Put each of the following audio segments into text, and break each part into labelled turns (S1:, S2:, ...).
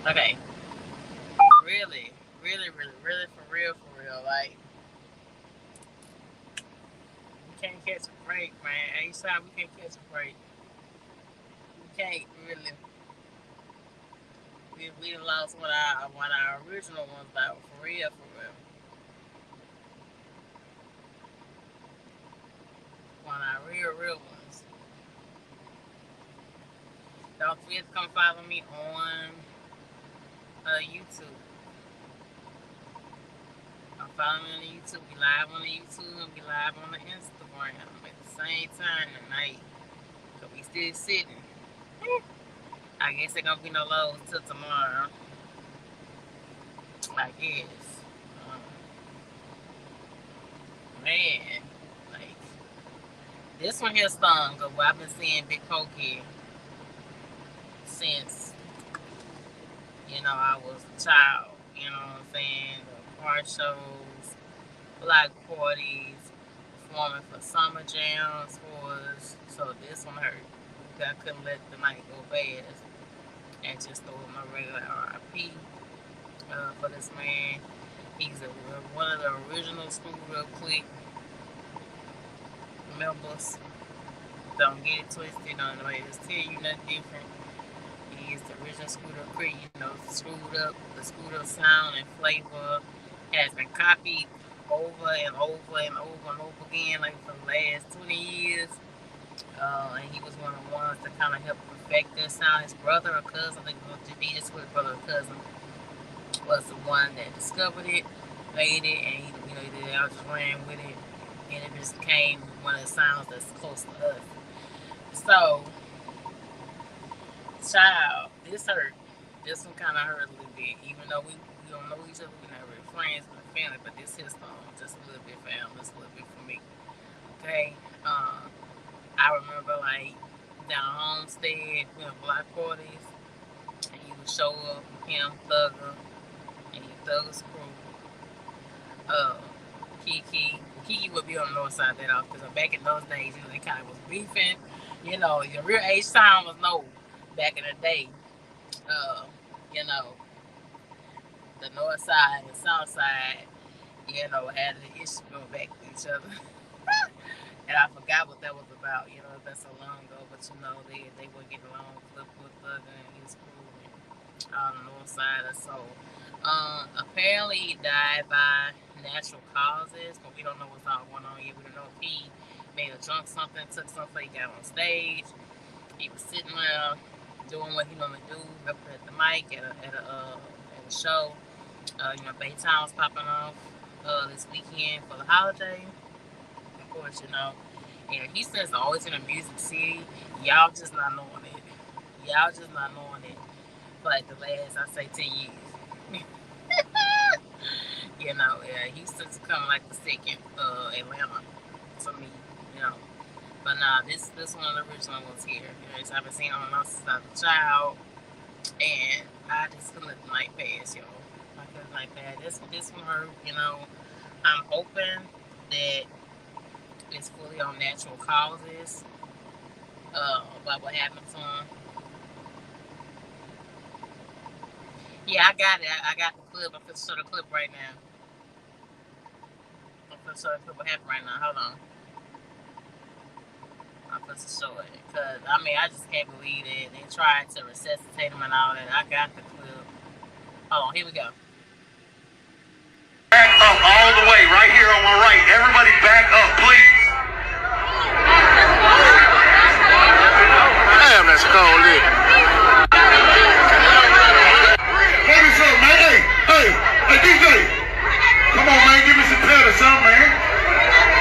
S1: Okay, really, really, really, really, for real. Like, we can't catch a break, man. Each time we can't catch a break. We can't really. We done lost one of our original ones, like for real, for real. One of our real ones. Don't forget to come follow me on YouTube. Come follow me on the YouTube. Be live on the YouTube and be live on the Instagram at the same time tonight. So we still sitting. I guess there gonna be no lows till tomorrow. I guess. Um, man, like this one here stung. Cause I've been seeing Big Pokey since I was a child. You know what I'm saying? The art shows, block parties, performing for summer jams for us. So this one hurt. I couldn't let the night go bad and just throw my regular RIP for this man. He's one of the original Screwed Up Clique members. Don't get it twisted on the way. Just tell you nothing different. He is the original Screwed Up Clique. The Screwed Up sound and flavor has been copied over and over and over and over again, like for the last 20 years. And he was one of the ones that kind of helped perfect their sound. His brother or cousin, I think it was his brother or cousin, was the one that discovered it, made it, and he did it. I just ran with it, and it just became one of the sounds that's close to us. So, child, this hurt. This one kind of hurt a little bit, even though we don't know each other, we're not really friends, but family. But this hits just a little bit for him, just a little bit for me. Okay, I remember like down Homestead, block parties, and he would show up, him, Thugger, and Thugger's crew. Kiki would be on the north side that off because back in those days, they kind of was beefing. Your real H Town was no back in the day. Uh, you know, the north side and south side, had an issue going back to each other. And I forgot what that was about. It's been so long ago, but they would get along with Thugger and his crew on the north side or so. Apparently he died by natural causes, but we don't know what's all going on yet. We don't know if he made a drunk something, took something, he got on stage. He was sitting there doing what he normally do, up at the mic at a show. Baytown's popping off this weekend for the holiday. Of course, and he says always in a music city. Y'all just not knowing it. Y'all just not knowing it. For like the last, I say, 10 years. Houston's coming like the second Atlanta to me, But nah, this one of the original ones here. I've been seeing him since I was a child, and I just couldn't let the night pass, y'all. I couldn't let the night pass. This one hurt, I'm hoping that it's fully on natural causes. About what happened to him. Yeah, I got it. I got the clip. I'm gonna show the clip right now. I'm gonna show the clip what happened right now. Hold on. I'm gonna show it. Because, I just can't believe it. They tried to resuscitate him and all that. I got the clip. Hold on, here we go.
S2: Back up all the way, right here on my right. Everybody back up, please. Damn, that's cold, dude. What is up, man? Hey, DJ. Come on, man, give me some pet or something, man.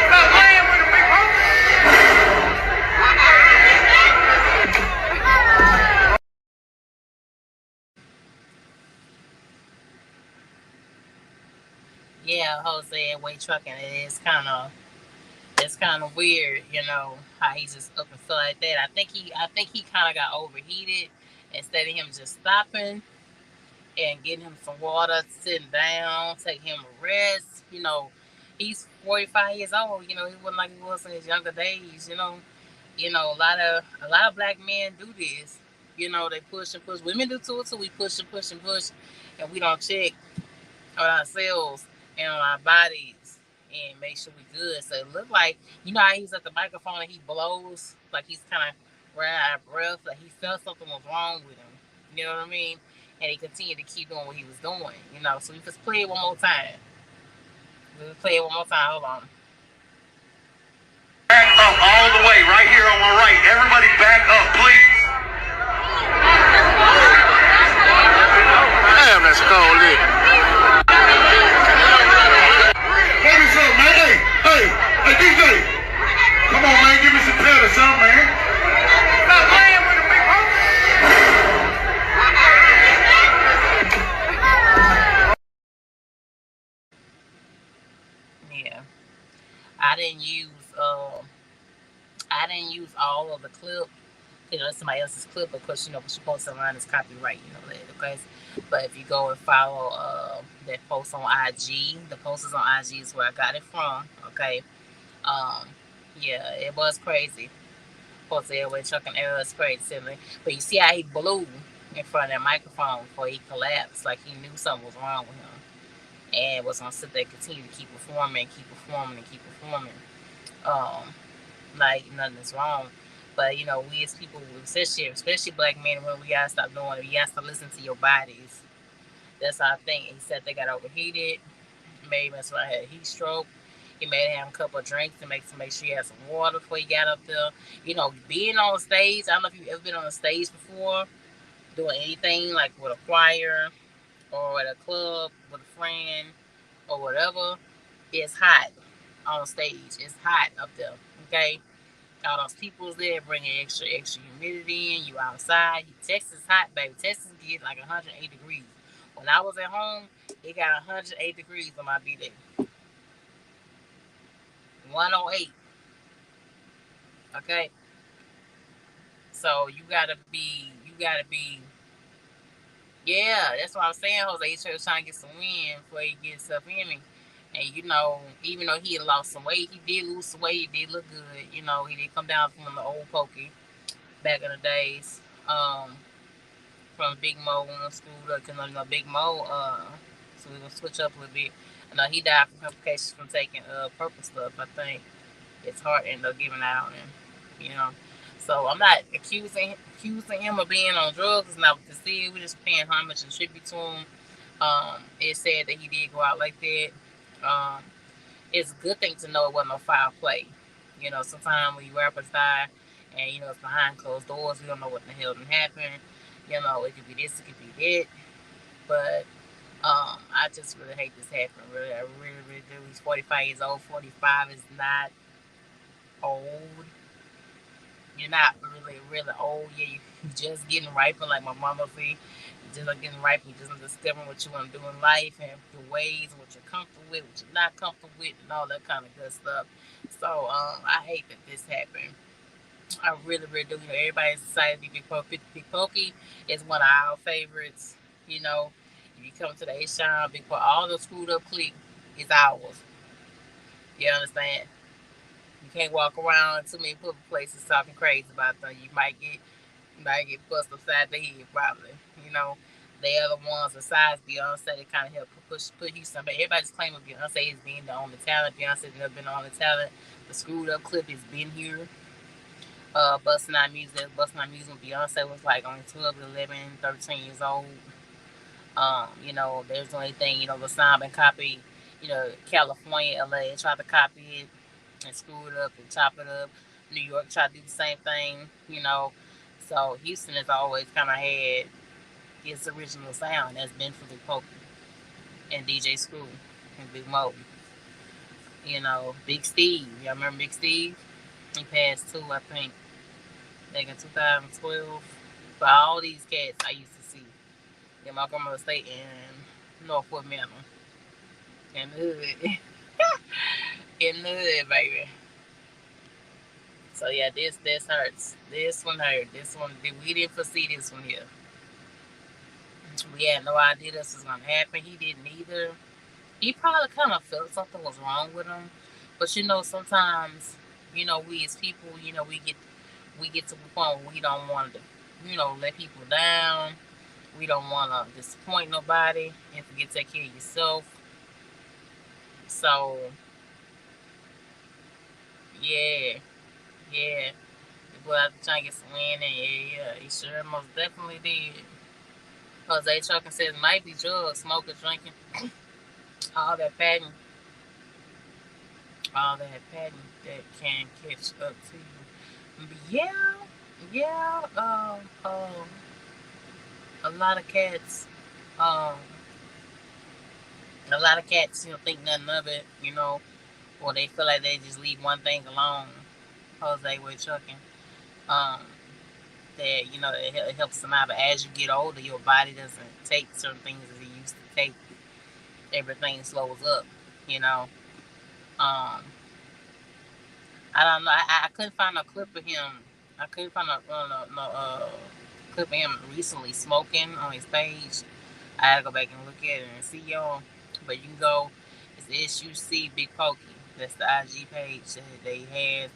S2: Stop playing with the big homies.
S1: Yeah, Jose and Way Trucking. It's kind of weird, how he just up and feel like that. I think he kind of got overheated. Instead of him just stopping and getting him some water, sitting down, taking him a rest. He's 45 years old. He wasn't like he was in his younger days. A lot of black men do this. They push and push. Women do too. We push and push and push, and we don't check on ourselves and on our bodies and make sure we good. So it look like how he's at the microphone and he blows like he's kind of running out of breath, like he felt something was wrong with him. You know what I mean? And he continued to keep doing what he was doing. So we just play it one more time. Let's play it one more time. Hold on.
S2: Back up all the way, right here on my right. Everybody back up, please. Damn, that's cold, dude. Give me some, man. Hey, DJ. Come on, man. Give me some pet or something, man. Stop playing with the big homie.
S1: Yeah. I didn't use all of the clip. It's somebody else's clip, of course, but you're supposed to learn it's copyright, that, okay? But if you go and follow that post on IG, the post is on IG is where I got it from, okay? Yeah, it was crazy. Post there with Chuck and Errol is crazy, but you see how he blew in front of that microphone before he collapsed, like he knew something was wrong with him, and was gonna sit there and continue to keep performing, like nothing is wrong. But we as people, especially black men and women, we gotta stop doing it. You gotta start listening to your bodies. That's our thing. He said they got overheated. Maybe that's why I had a heat stroke. He may have a couple of drinks to make sure he had some water before he got up there. Being on stage. I don't know if you've ever been on a stage before, doing anything like with a choir or at a club with a friend or whatever. It's hot on stage. It's hot up there. Okay. All those people's there bringing extra humidity in. You outside. Texas hot, baby. Texas get like 108 degrees. When I was at home, it got 108 degrees on my B-Day. 108. Okay. So you gotta be. Yeah, that's what I'm saying, Jose. He's trying to get some wind before he gets up in me. And even though he had lost some weight, he did lose some weight. He did look good. He did come down from the old pokey back in the days. From Big Mo when I schooled up, because Big Mo. So we're gonna switch up a little bit. He died from complications from taking purple stuff. I think his heart ended up giving out on him. So I'm not accusing him of being on drugs. It's not what this is. We're just paying homage and tribute to him. It's sad that he did go out like that. It's a good thing to know it wasn't no foul play. Sometimes when you rappers die and it's behind closed doors, we don't know what the hell done happened. It could be this, it could be that. But I just really hate this happening. Really, I really, really do. He's 45 years old. 45 is not old. You're not really, really old. Yeah, you're just getting riper, like my mama say. You're just getting riper. You're just discovering what you want to do in life and your ways, what you're comfortable with, what you're not comfortable with, and all that kind of good stuff. So I hate that this happened. I really, really do. Everybody's decided to be Big Pokey. Big Pokey is one of our favorites. If you come to the H-Town, Big Pokey, all the screwed up clique is ours. You understand? You can't walk around too many public places talking crazy about them. You might get bust upside the head, probably. They are the ones besides Beyonce that kind of help put Houston. But everybody's claiming Beyonce is being the only talent. Beyonce's never been the only talent. The screwed up clip has been here. Busting Out Music when Beyonce was like only 12, 11, 13 years old. There's the only thing, the sound been copied. California, LA tried to copy it and screw it up and chop it up. New York tried to do the same thing, So Houston has always kind of had its original sound. That's been for Big Pokey and DJ Screw and Big Mo. Big Steve. Y'all remember Big Steve? He passed too, I think, back in 2012. But all these cats I used to see in my grandmother's state in Northwood Manor. In the hood. In the hood, baby. So yeah, this hurts. This one hurt. This one, we didn't foresee this one here. We had no idea this was gonna happen. He didn't either. He probably kind of felt something was wrong with him. But sometimes, we as people, we get to the point where we don't want to let people down. We don't want to disappoint nobody and forget to take care of yourself. So, yeah, yeah. People out there trying to get some wind, and yeah, he sure most definitely did. Jose Trucking says might be drugs, smoking, drinking, all that padding, all that padding that can catch up to you. But yeah, yeah. A lot of cats, um, think nothing of it, or they feel like they just leave one thing alone. Jose with trucking, um, that it helps them out. But as you get older, your body doesn't take certain things as it used to take. Everything slows up, you know. Um, I don't know. I couldn't find a clip of him. I couldn't find no clip of him recently smoking on his page. I had to go back and look at it and see y'all. But you can go. It's SUC Big Pokey. That's the IG page that they had.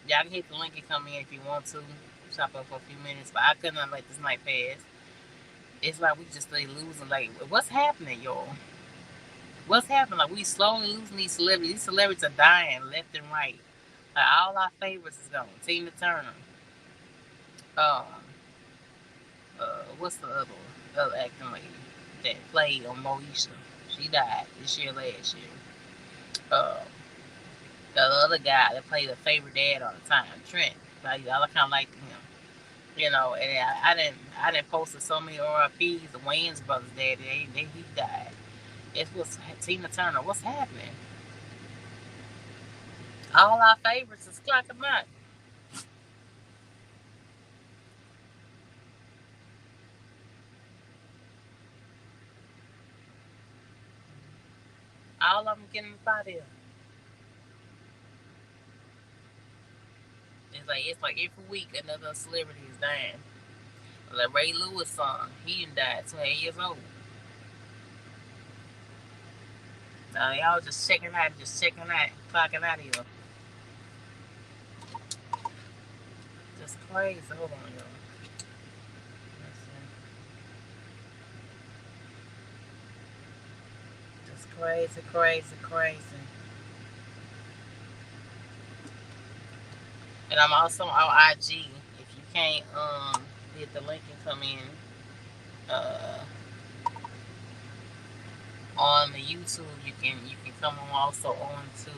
S1: Y'all can hit the link and come in if you want to. Chop up for a few minutes. But I could not let this night pass. It's like we just stay losing. Like, what's happening, y'all? What's happening? Like, we slowly losing these celebrities. These celebrities are dying left and right. Like, all our favorites is gone. Tina Turner. Um, what's the other acting lady that played on Moesha? She died this year, last year. Uh, the other guy that played a favorite dad all the time, Trent. Like, I kind of liked him. And I didn't post so many RIPs. The Wayans brothers' dad, he died. It was Tina Turner. What's happening? All our favorites is clocking out. All of them getting up out here. It's like every week another celebrity is dying. Like Ray Lewis' son, he died 28 years old. Y'all just checking out, clocking out here. Just crazy. Hold on, y'all. Just crazy, crazy, crazy. And I'm also on IG. If you can't hit the link and come in uh on the YouTube, you can come on also on to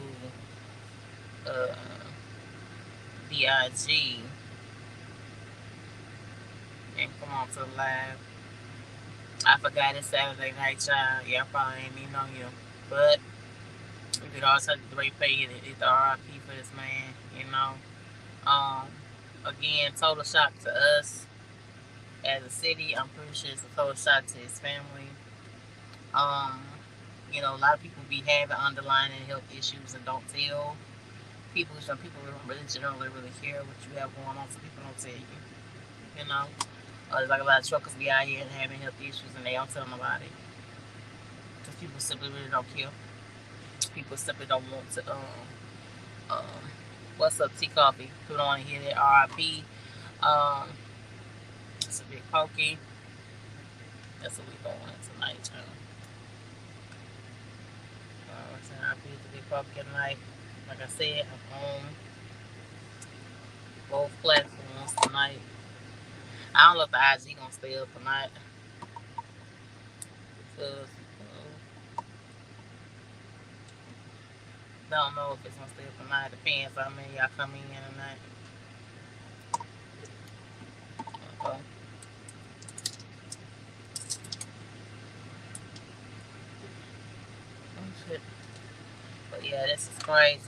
S1: the IG and come on to the live. I forgot it's Saturday night, y'all. Yeah, I probably ain't even on you. But we could also have the great pay it the RIP for this man. Um Again, total shock to us as a city. I'm pretty sure it's a total shock to his family. Um, a lot of people be having underlying health issues and don't tell people. Some people generally really care what you have going on, so people don't tell you. You know, there's like a lot of truckers be out here and having health issues and they don't tell nobody because people simply really don't care. People simply don't want to. Um, what's up, Tea Coffee? People don't want to hear that RIP. Um, it's a big pokey. That's what we going tonight, y'all. RIP is a big pokey tonight. Like I said, I'm on both platforms tonight. I don't know if the IG gonna stay up tonight because don't know if it's gonna stay up tonight. Depends how many y'all come in tonight. Okay. Oh shit. But yeah, this is crazy.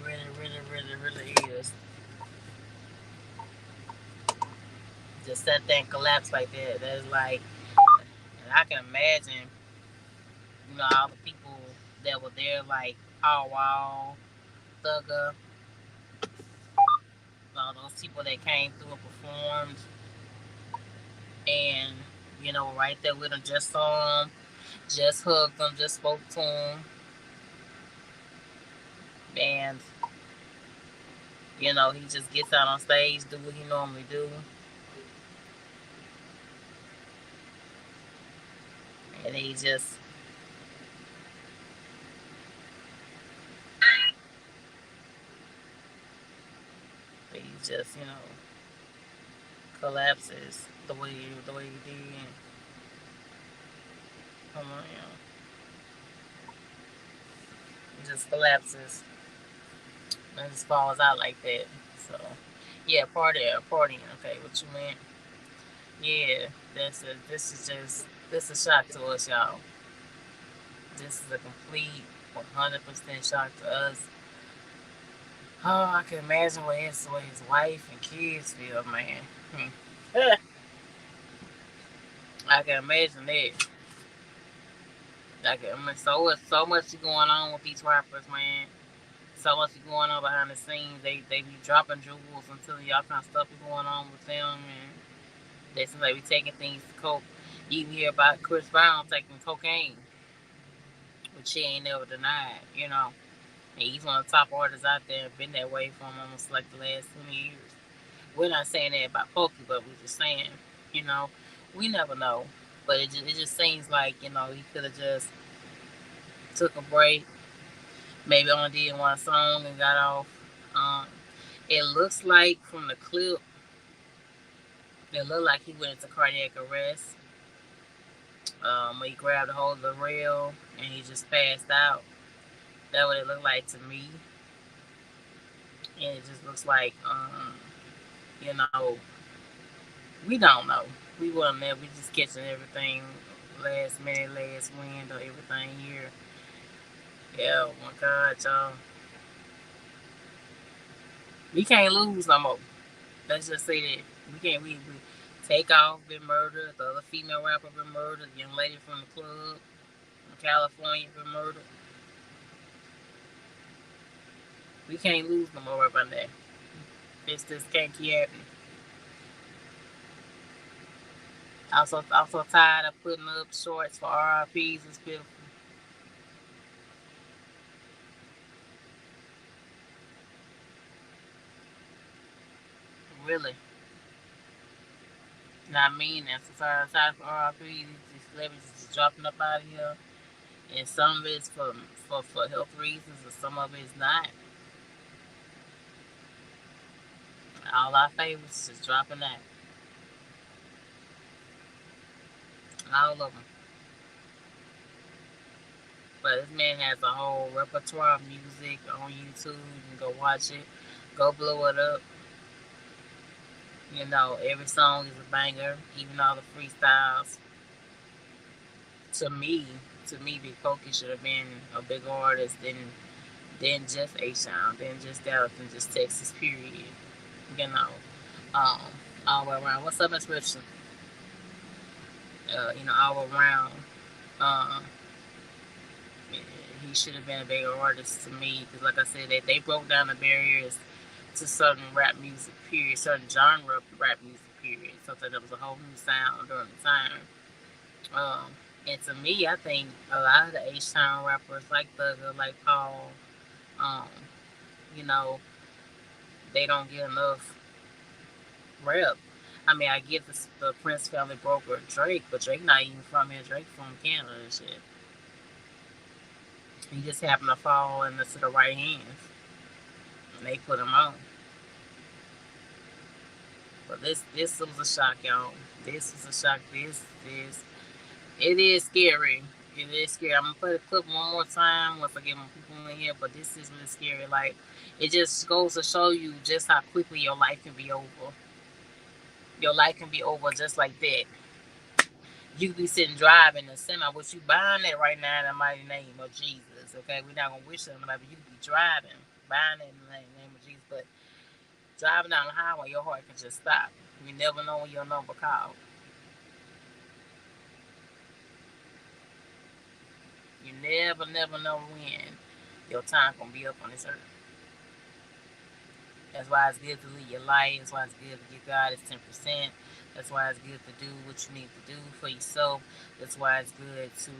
S1: Really, really, really, really is. Just sat there and collapsed like that. That's like, and I can imagine, all the people that were there, like Paul Wall, Thugger, all those people that came through and performed, and right there with them, just saw them, just hugged them, just spoke to them. And he just gets out on stage, do what he normally do, and he just collapses the way he did. Come on, he just collapses and just falls out like that. So yeah, partying. Okay, what you meant? Yeah, this is a shock to us, y'all. This is a complete 100% shock to us. Oh, I can imagine what his wife and kids feel, man. I can imagine that. So much going on with these rappers, man. So much going on behind the scenes. They be dropping jewels until y'all kind of stuff be going on with them, and they seem like be taking things to coke. You even hear about Chris Brown taking cocaine, which she ain't never denied, And he's one of the top artists out there, been that way for almost like the last 20 years. We're not saying that about Pokey, but we're just saying, you know, we never know. But it just seems like, he could have just took a break, maybe only did one song and got off. Um, it looks like from the clip, it looked like he went into cardiac arrest. He grabbed a hold of the rail and he just passed out. That's what it looked like to me. And it just looks like, you know, we don't know. We wasn't there. We just catching everything last minute, last wind, or everything here. Yeah, oh my God, y'all. We can't lose no more. Let's just say that. We can't. We take off been murdered. The other female rapper been murdered. The young lady from the club in California been murdered. We can't lose no more about that. This can't keep happening. Also tired of putting up shorts for RIPs. It's pitiful. Really. Not mean that. So tired for RIPs. These celebrities just dropping up out of here. And some of it's for health reasons, and some of it is not. All our favorites just dropping that. All of them. But this man has a whole repertoire of music on YouTube. You can go watch it. Go blow it up. Every song is a banger, even all the freestyles. To me, Big Pokey should have been a bigger artist than just A Sound, than just Dallas, than just Texas. Period. You know, um, all the way around. What's up, Miss Richardson? All around. Uh, he should have been a bigger artist to me because, like I said, they broke down the barriers to certain rap music. Period. Certain genre of rap music. Period. So that was a whole new sound during the time. Um, and to me, I think a lot of the H Town rappers, like Thugger, like Paul, um, you know, they don't get enough rep. I mean, I get the Prince family broke with Drake, but Drake not even from here. Drake from Canada and shit. He just happened to fall into the right hands, and they put him on. But this was a shock, y'all. This was a shock. This it is scary. It is scary. I'm gonna play the clip one more time once I get more people in here. But this is really scary. Like it just goes to show you just how quickly your life can be over. Your life can be over just like that. You could be sitting driving a semi, but you buying that right now in the mighty name of Jesus. Okay, we're not gonna wish them, but you could be driving, buying it in the name of Jesus, but driving down the highway, your heart can just stop. You never know when your number called. You never know when your time gonna be up on this earth. That's why it's good to live your life. That's why it's good to give God his 10%. That's why it's good to do what you need to do for yourself. That's why it's good to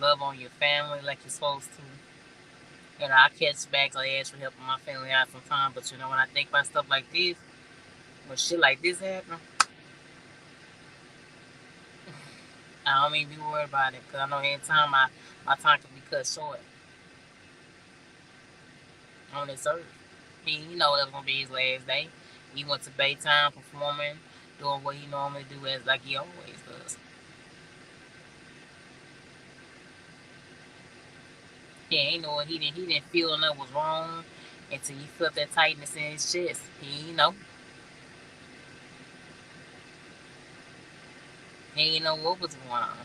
S1: love on your family like you're supposed to. I catch back or ask for help with my family out sometimes, but when I think about stuff like this, when shit like this happen, I don't even be worried about it because I know anytime my time can be cut short on this earth. He know it was gonna be his last day. He went to Baytime performing, doing what he normally do as like he always does. He ain't know he didn't feel nothing was wrong until he felt that tightness in his chest. He ain't know what was going on.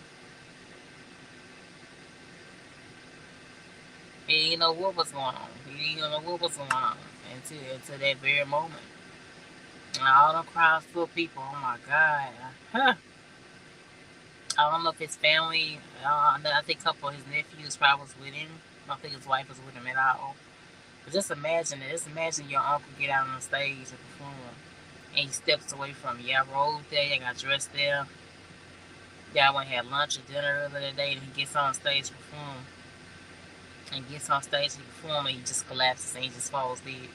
S1: He didn't know what was going on. He didn't know what was going on until that very moment. And all them crowds full of people. Oh my God. Huh. I don't know if his family. I think a couple of his nephews probably was with him. I don't think his wife was with him at all. But just imagine it. Just imagine your uncle get out on the stage and perform, and he steps away from you. Y'all rode there. Y'all got dressed there. Y'all went and had lunch or dinner earlier that day, and he gets on stage to perform. And gets on stage to perform, and he just collapses and he just falls dead.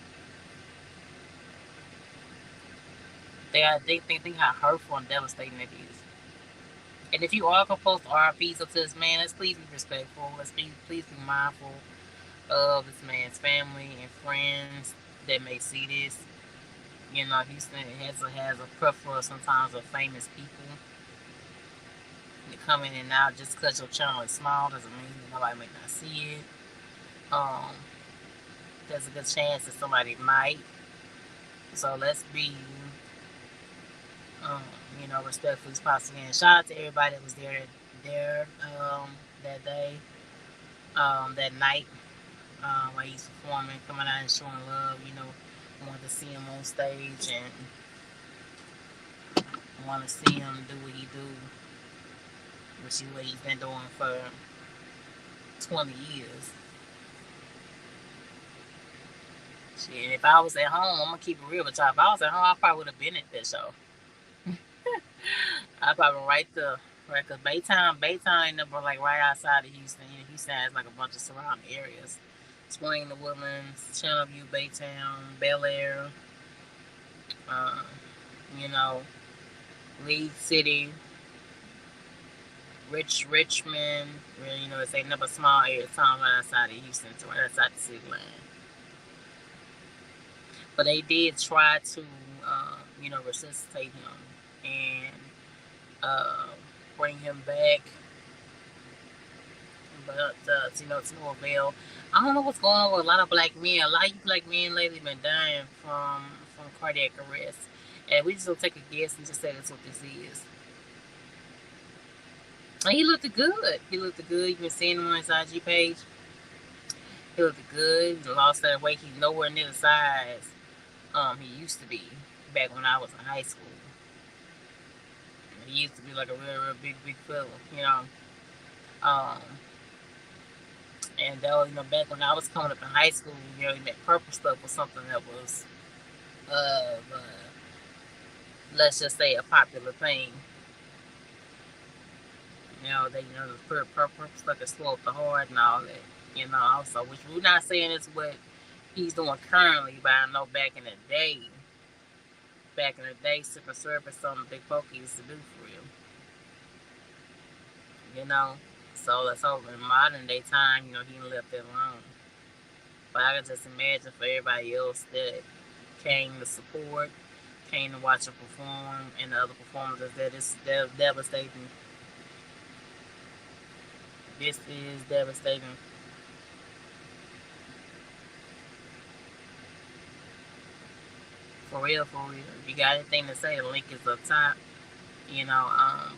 S1: They think how hurtful and devastating it is. And if you are gonna post RPs up to this man, let's please be respectful. Please be mindful of this man's family and friends that may see this. Houston has a plethora sometimes of famous people that come in and out. Just because your channel is small doesn't mean nobody may not see it. There's a good chance that somebody might. So let's be, respectful as possible. And shout out to everybody that was there that day, that night, while he's performing, coming out and showing love. Wanted to see him on stage and want to see him do what he do, which is what he's been doing for 20 years. Shit, if I was at home, I'm gonna keep it real with y'all. If I was at home, I probably would have been at that show. I probably right there, right? Cause Baytown ain't never like right outside of Houston. Houston has like a bunch of surrounding areas: Spring, the Woodlands, Channelview, Baytown, Bel Air, uh, you know, League City, Richmond. Where it's another small area town right outside of Houston, so right outside the city line. But they did try to, resuscitate him and bring him back, but to no avail. I don't know what's going on with a lot of black men. A lot of you black men lately been dying from cardiac arrest, and we just don't take a guess and just say that's what this is. And he looked good. You've been seeing him on his IG page. He looked good. He lost that weight. He's nowhere near the size he used to be back when I was in high school. He used to be like a real big fella, And though, back when I was coming up in high school, that purple stuff was something that was, let's just say, a popular thing. The purple stuff is slow up the heart and all that, also, which we're not saying is what he's doing currently, but I know back in the day, sipping syrup is something Big Pokey used to do for you. So let's hope in modern day time, he left it alone. But I can just imagine for everybody else that came to support, came to watch him perform, and the other performers that it's devastating. This is devastating. For real. If you got anything to say, the link is up top.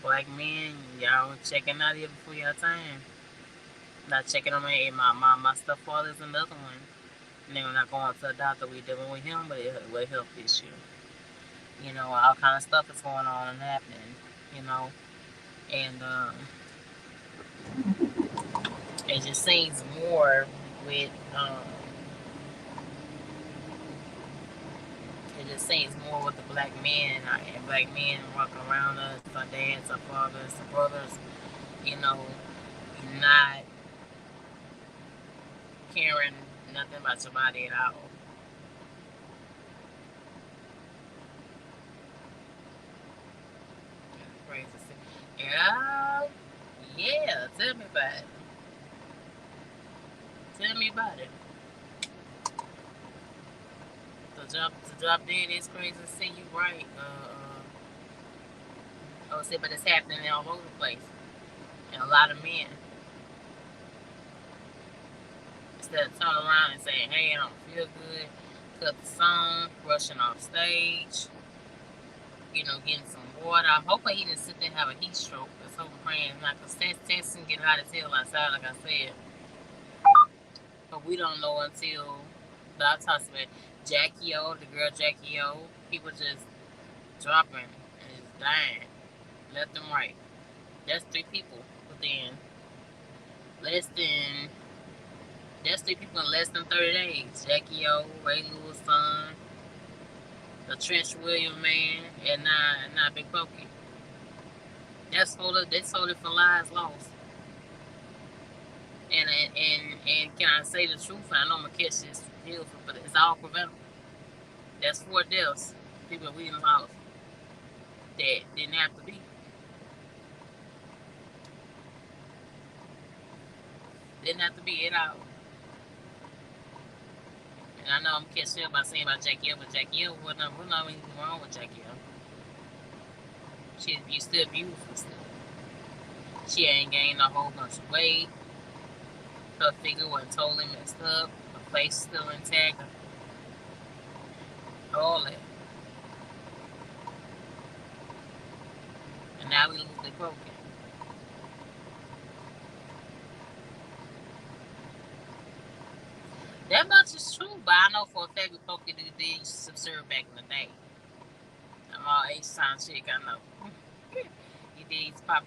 S1: Black men, y'all checking out here before y'all time. Not checking on my stepfather is another one. And then we're not going to a doctor, we're dealing with him, but with a health issue. All kind of stuff is going on and happening, and it just seems more with the black men and black men walking around us, our dads, our fathers, our brothers. not caring nothing about your body at all. That's crazy. Yeah, yeah. Tell me about it. Tell me about it. To drop dead is crazy. See, you right. I would say, but it's happening all over the place, and a lot of men, instead of turning around and saying, "Hey, I don't feel good," cut the song, rushing off stage, getting some water. I'm hoping he didn't sit there and have a heat stroke. Let's hope and praying not, because testing get hot as hell outside, like I said. But we don't know until the autopsy. Jackie O, the girl Jackie O, people just dropping and just dying left and right. That's 3 people within less than. That's 3 people in less than 30 days. Jackie O, Ray Lewis' son, the Trench William man, and not Big Pokey. They sold it for lives lost. And can I say the truth? I know I'm gonna catch this deal, but it's all preventable. That's 4 deaths, people we done lost that didn't have to be. Didn't have to be at all. And I know I'm catching up by saying about Jackie O, but Jackie O wasn't anything wrong with Jackie O. She's still beautiful still. She ain't gained a whole bunch of weight. Her figure wasn't totally messed up. Her face still intact. All that. And now we lose the broken. That much is true, but I know for a fact with Pokey did used to serve back in the day. I'm all H-Town chick, I know. He did used to pop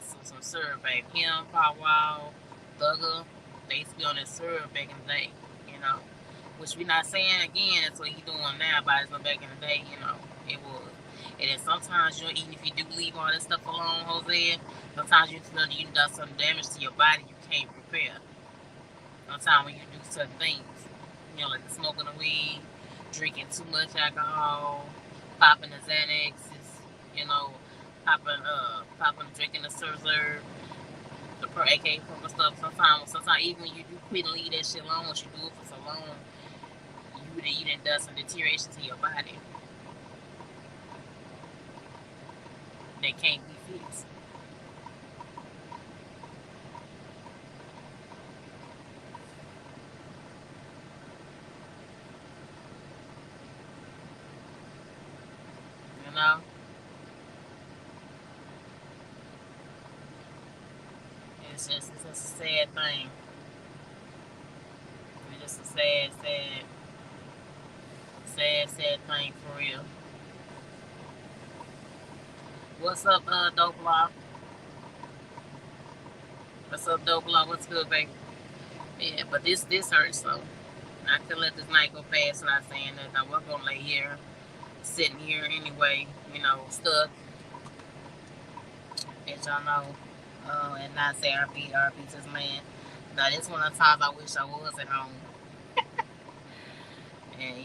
S1: some syrup back. Him, Pow Wow, Thugger, they used to be on that syrup back in the day, Which we not saying again, that's what he doing now, but it's back in the day, it was. And then sometimes, even if you do leave all that stuff alone, Jose, sometimes you done some damage to your body you can't repair. Sometimes when you do certain things, like the smoking the weed, drinking too much alcohol, popping the Xanaxes, drinking the Surzer, the AK pump stuff. Sometimes even when you do quit and leave that shit alone, once you do it for so long, you done done some deterioration to your body that can't be fixed. It's just a sad thing. It's just a sad thing for real. What's up, Dope Law? What's up, Dope Law? What's good, baby? Yeah, but this hurts, so I couldn't let this night go past without saying that. I was gonna lay here, sitting here anyway, stuck. As y'all know, and not say RP to this man. Now, this one of the times I wish I was at home. And,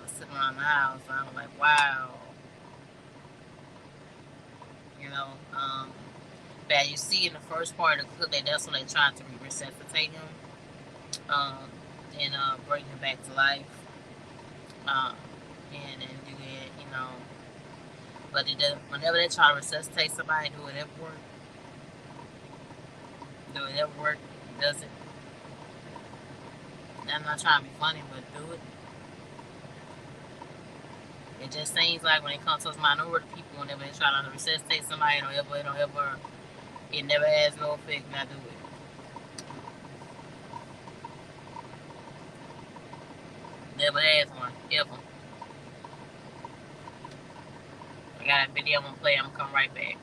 S1: sitting around the house, I was like, wow. That you see in the first part of the clip, that's when they tried to resuscitate him, and bring him back to life, and do it, but whenever they try to resuscitate somebody, do it ever work, does it? I'm not trying to be funny, but do it. It just seems like when it comes to us minority people, whenever they try to resuscitate somebody, it never has no effect. Now do it. Never has one, ever. I got a video I'm gonna play. I'm gonna come right back.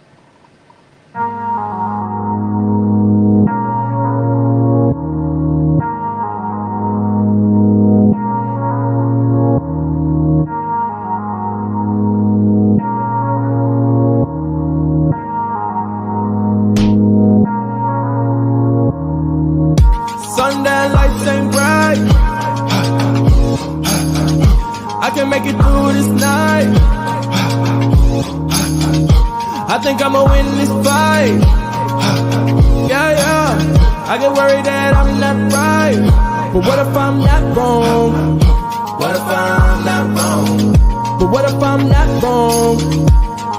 S3: I think I'ma win this fight. Yeah, yeah. I get worried that I'm not right. But what if I'm not wrong? What if I'm not wrong? But what if I'm not wrong?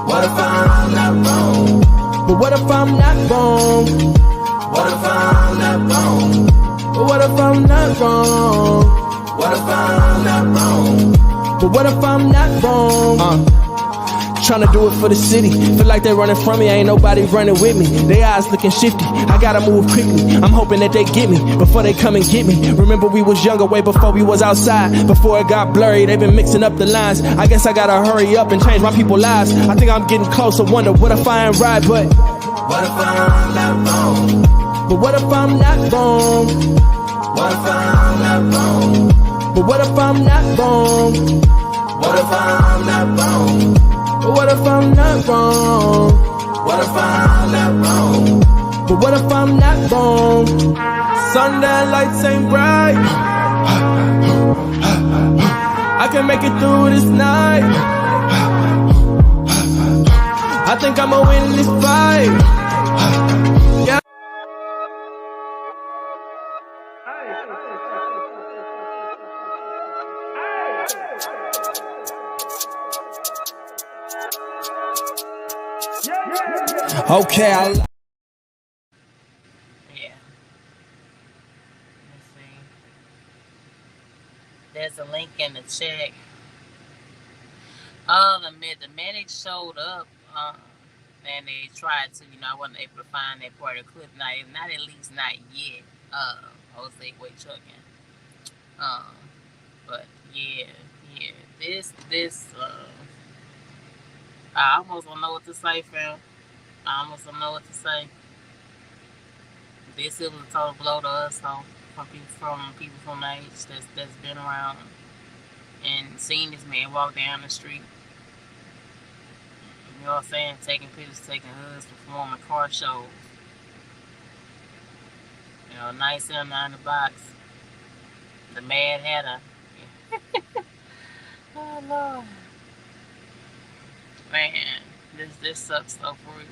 S3: What if I'm not wrong? But what if I'm not wrong? What if I'm not wrong? But what if I'm not wrong? What if I'm not wrong? But what if I'm not wrong? Tryna do it for the city. Feel like they running from me, ain't nobody running with me. They eyes looking shifty, I gotta move quickly. I'm hoping that they get me before they come and get me. Remember we was younger way before we was outside. Before it got blurry, they been mixing up the lines. I guess I gotta hurry up and change my people's lives. I think I'm getting close, I wonder what if I ain't right. But what if I'm not wrong? But what if I'm not wrong? What if I'm not wrong? But what if I'm not wrong? What if I'm not wrong? But what if I'm not wrong? What if I'm not wrong? But what if I'm not wrong? Sundown lights ain't bright. I can make it through this night. I think I'ma win this fight. Yeah. Okay,
S1: Yeah. Let's see. There's a link in the chat. The medic showed up, and they tried to, I wasn't able to find that part of the clip. Not at least not yet. Jose Way trucking. But yeah. This I almost don't know what to say, fam. I almost don't know what to say. This was a total blow to us, though, from people from my age that's been around and seen this man walk down the street. You know what I'm saying? Taking pictures, taking hoods, performing car shows. Nice in the box. The Mad Hatter. Oh Lord, man, this sucks though for real.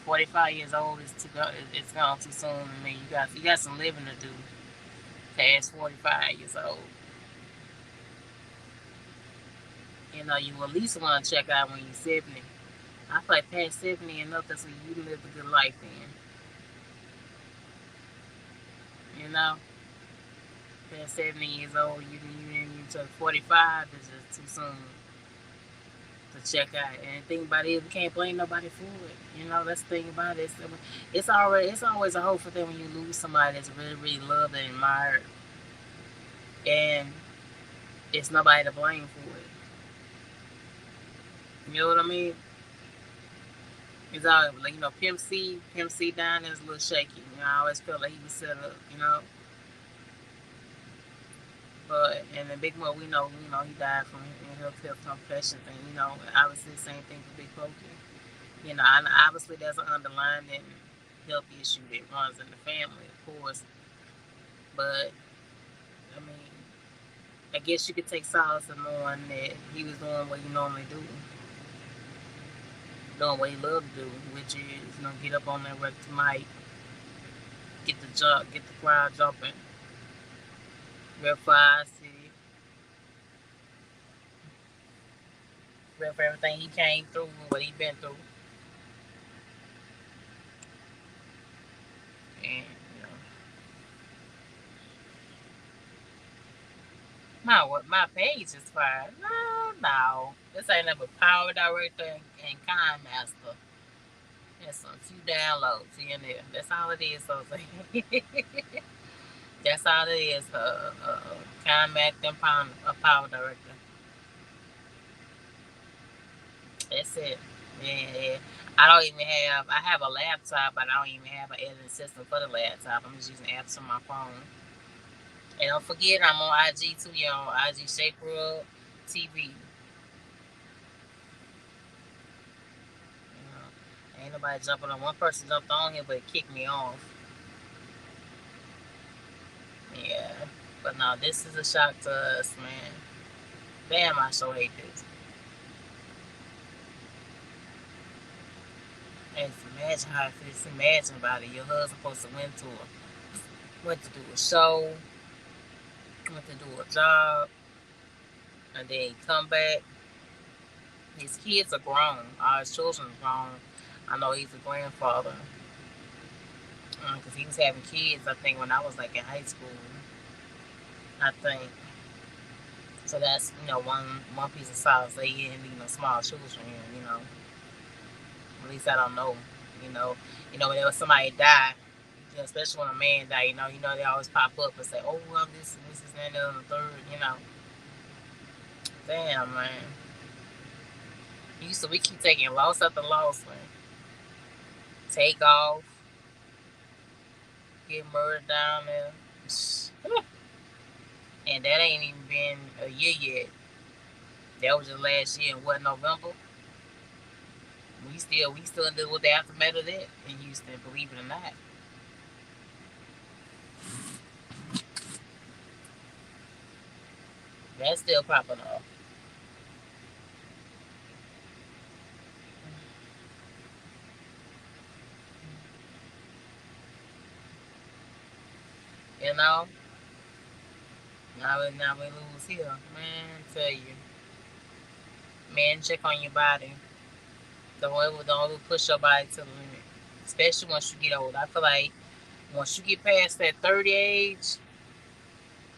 S1: 45 years old is too go. It's gone too soon. I mean, you got some living to do. Past 45 years old. You at least want to check out when you're 70. I feel like past 70 and up, that's when you live a good life in. Past 70 years old, you took 45 is just too soon to check out. And the thing about it is, we can't blame nobody for it. That's the thing about it. It's always a hopeful thing when you lose somebody that's really, really loved and admired, and it's nobody to blame for it. You know what I mean? It's all like Pimp C down there is a little shaky. I always felt like he was set up. But and the Big Mo, we know, he died from health compression thing. Obviously the same thing for Big Pokey. And obviously there's an underlying health issue that runs in the family, of course. But I mean, I guess you could take solace in knowing that he was doing what he normally do, doing what he loved to do, which is get up on that record mic, get the crowd jumping. Rep for our city. Rep for everything he came through and what he been through. And my page is fire. No. This ain't nothing but Power Director and Kind Master. There's some few downloads here and there. That's all it is, Jose. That's all it is. Kind Master and Power Director. That's it. Yeah. I have a laptop, but I don't even have an editing system for the laptop. I'm just using apps on my phone. And don't forget, I'm on IG too, y'all. Igshapeworldtv. Ain't nobody jumping on. One person jumped on here, but it kicked me off. Yeah. But no, this is a shock to us, man. Damn, I so hate this. And imagine how it feels. Imagine about it. Your husband supposed to went to do a show, went to do a job, and then he come back. His kids are grown. All his children are grown. I know he's a grandfather because he was having kids. I think when I was like in high school. I think so. That's one piece of solace. They didn't need no small children here. At least I don't know. You know. When there was somebody die. Especially when a man die. They always pop up and say, "Oh, well, this is that, and the third." Damn, man. We keep taking loss after loss, man. Take off, get murdered down there, and that ain't even been a year yet. That was just last year in November. We still deal with the aftermath of that in Houston, believe it or not. That's still popping off. You know? Now we lose here. Man, I tell you. Man, check on your body. Don't push your body to the limit. Especially once you get old. I feel like once you get past that 30 age,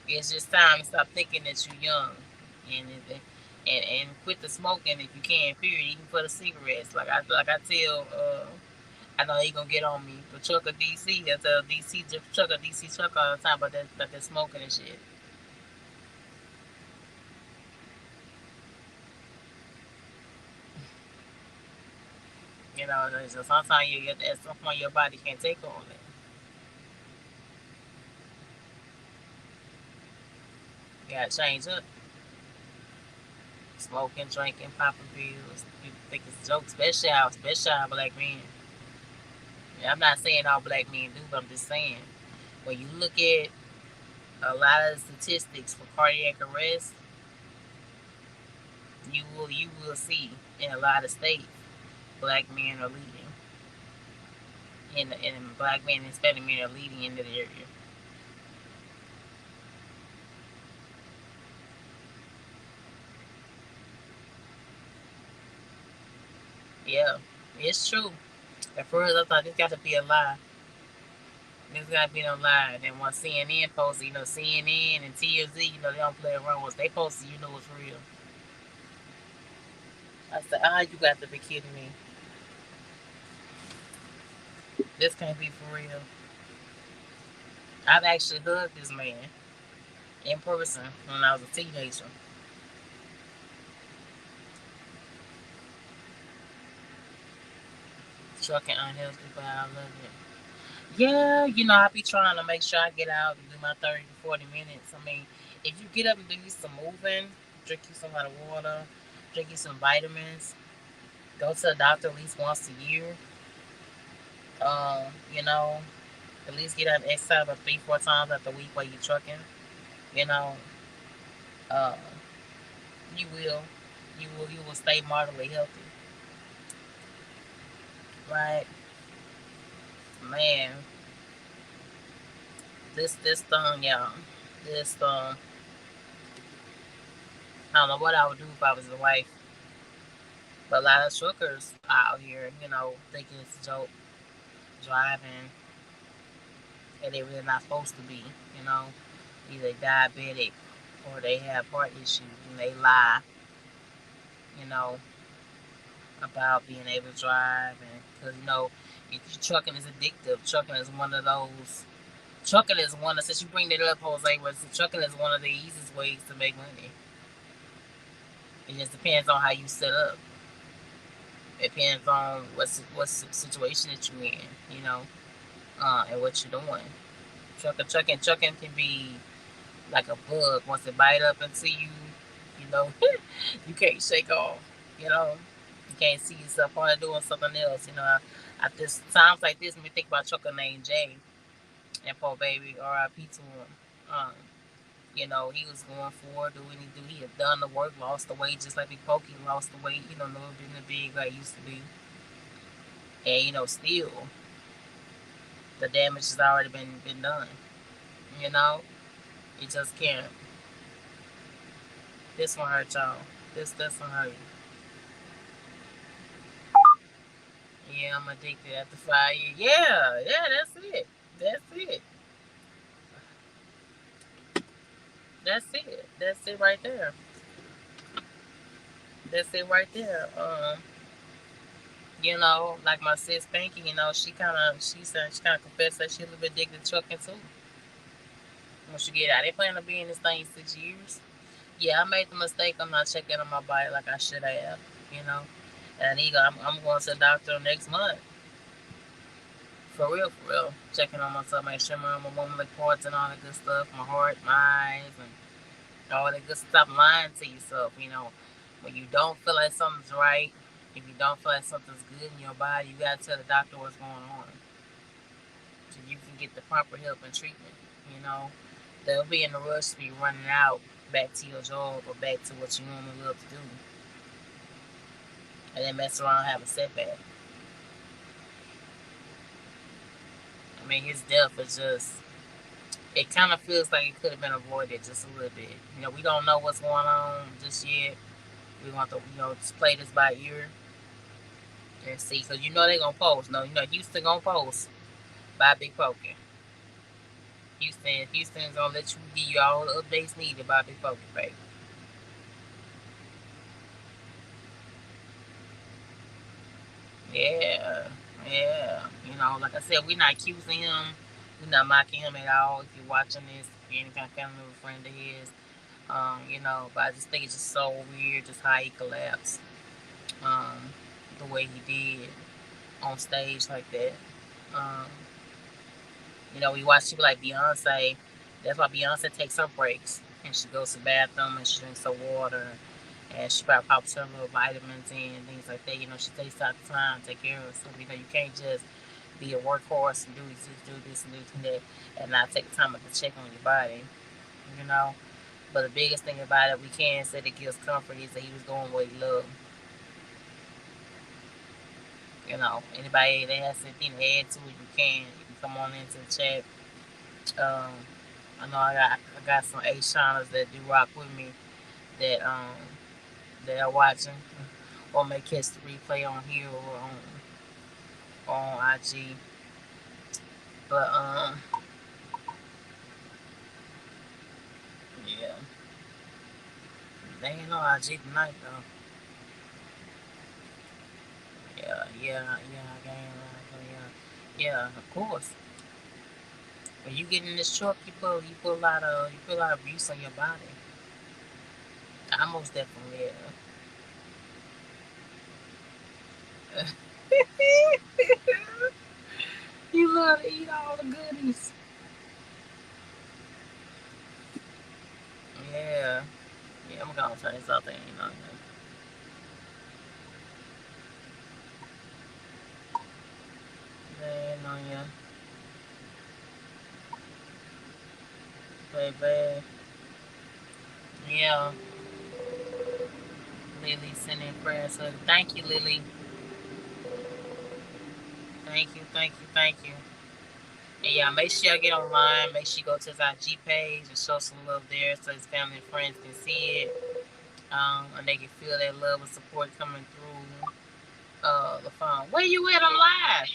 S1: it's just time to stop thinking that you're young. And quit the smoking if you can, period, even for the cigarettes. Like I tell I know he gonna get on me, but Chuck of DC, I tell Chuck all the time about that smoking and shit. So sometimes at some point your body can't take all that. You gotta change up. Smoking, drinking, popping pills. People think it's a joke, especially our black men. I'm not saying all black men do, but I'm just saying when you look at a lot of statistics for cardiac arrest, you will see in a lot of states black men are leading. And black men and Hispanic men are leading into the area. Yeah, it's true. At first I thought this got to be a lie. This got to be no lie. And then once CNN posted, CNN and TMZ, they don't play around. Once they posted, it's real. I said, you got to be kidding me. This can't be for real. I've actually hugged this man in person when I was a teenager. Trucking unhealthy, but I love it. Yeah, I be trying to make sure I get out and do my 30 to 40 minutes. I mean, if you get up and do some moving, drink you some hot water, drink you some vitamins, go to the doctor at least once a year. Um, you know, at least get out and exercise about 3-4 times out the week while you're trucking. You know, uh, you will, you will stay moderately healthy, right? Man, this thing, y'all, this I don't know what I would do if I was a wife, but a lot of truckers out here, thinking it's a joke, driving, and they're really not supposed to be, you know, either diabetic or they have heart issues and they lie, you know, about being able to drive. And because, trucking is addictive. Trucking is one of, since you bring that up, Jose, trucking is one of the easiest ways to make money. It just depends on how you set up. It depends on what situation that you're in, and what you're doing. Trucking can be like a bug. Once it bite up into you, you can't shake off. You can't see yourself probably doing something else. At this times like this, when we think about trucker named Jay and poor baby, R.I.P. to him. He was going forward, doing what he do. He had done the work, lost the weight, just like Big Pokey lost the weight. Never been the big guy he used to be. And still the damage has already been done. You know, you just can't. This one hurt y'all. This one hurt. Yeah, I'm addicted after 5 years. Yeah, that's it. That's it. That's it. That's it right there. That's it right there. Like my sis Pinky, she kind of confessed that she's a little bit addicted to trucking too. When she get out, they plan on being in this thing 6 years. Yeah, I made the mistake. I'm not checking on my body like I should have. You know, and I'm going to the doctor next month. For real, for real. Checking on myself, make sure my womanly parts and all that good stuff, my heart, my eyes, and all that good stuff. Lying to yourself, when you don't feel like something's right, if you don't feel like something's good in your body, you gotta tell the doctor what's going on, so you can get the proper help and treatment. You know, they'll be in a rush to be running out back to your job or back to what you normally love to do, and then mess around and have a setback. I mean, his death is just. It kind of feels like it could have been avoided just a little bit. We don't know what's going on just yet. We want to, just play this by ear and see, because they're gonna post. No, Houston gonna post by Big Pokey. Houston's gonna let you give you all the updates needed by Big Pokey, baby. Yeah, yeah. Like I said, we're not accusing him. We're not mocking him at all. If you're watching this, if you're any kind of family member, friend of his, but I just think it's just so weird just how he collapsed, um, the way he did on stage like that. Um, we watch people like Beyonce. That's why Beyonce takes her breaks and she goes to the bathroom and she drinks her water and she probably pops her little vitamins in and things like that. She takes out the time to take care of herself. You can't just be a workhorse and do this and that and not take the time to check on your body. You know. But the biggest thing about it, we can say that gives comfort is that he was doing what he loved. Anybody that has anything to add to it, you can come on into the chat. I know I got some H-shiners that do rock with me that are watching or may catch the replay on here or on IG. But yeah, they ain't on IG tonight though. Yeah, yeah, of course. When you get in this truck, you put a lot of abuse on your body. I most definitely yeah. You love to eat all the goodies. Yeah, yeah. I'm gonna try something. They ain't on you, baby. Yeah. Lily sending prayers. So thank you, Lily. Thank you, thank you, thank you. And yeah, make sure you get online. Make sure you go to his IG page and show some love there so his family and friends can see it. And they can feel that love and support coming through the phone. Where you at? I'm live.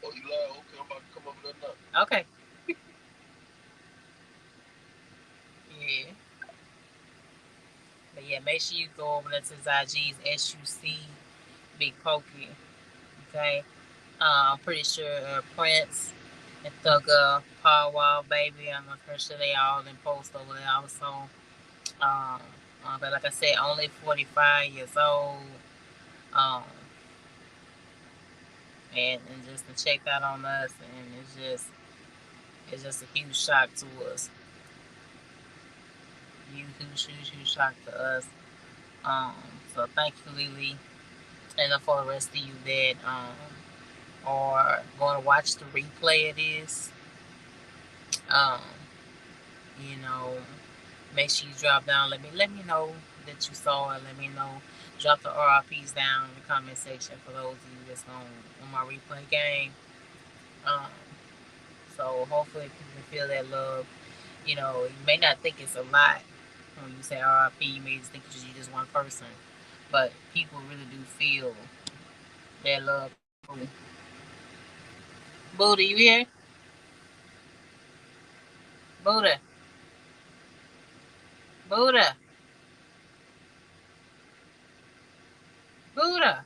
S2: Oh, you live? Okay, I'm about to come over there now.
S1: Okay. Yeah. But yeah, make sure you go over there to his IG's SUC Big Pokey. Okay. I'm pretty sure Prince and Thugger, Paul Wall, Baby, I'm pretty sure they all in post over there also. Um, but like I said, only 45 years old. Um, and just to check that on us, and it's just a huge shock to us. Huge shock to us. Um, so thank you, Lily, and for the rest of you that are going to watch the replay of this. Um, you know, make sure you drop down. Let me know that you saw and let me know. Drop the RIPs down in the comment section for those of you that's on my replay game. Um, so hopefully people can feel that love. You know, you may not think it's a lot when you say RIP. You may just think you're just one person, but people really do feel that love through. Buddha, you here? Buddha, Buddha, Buddha,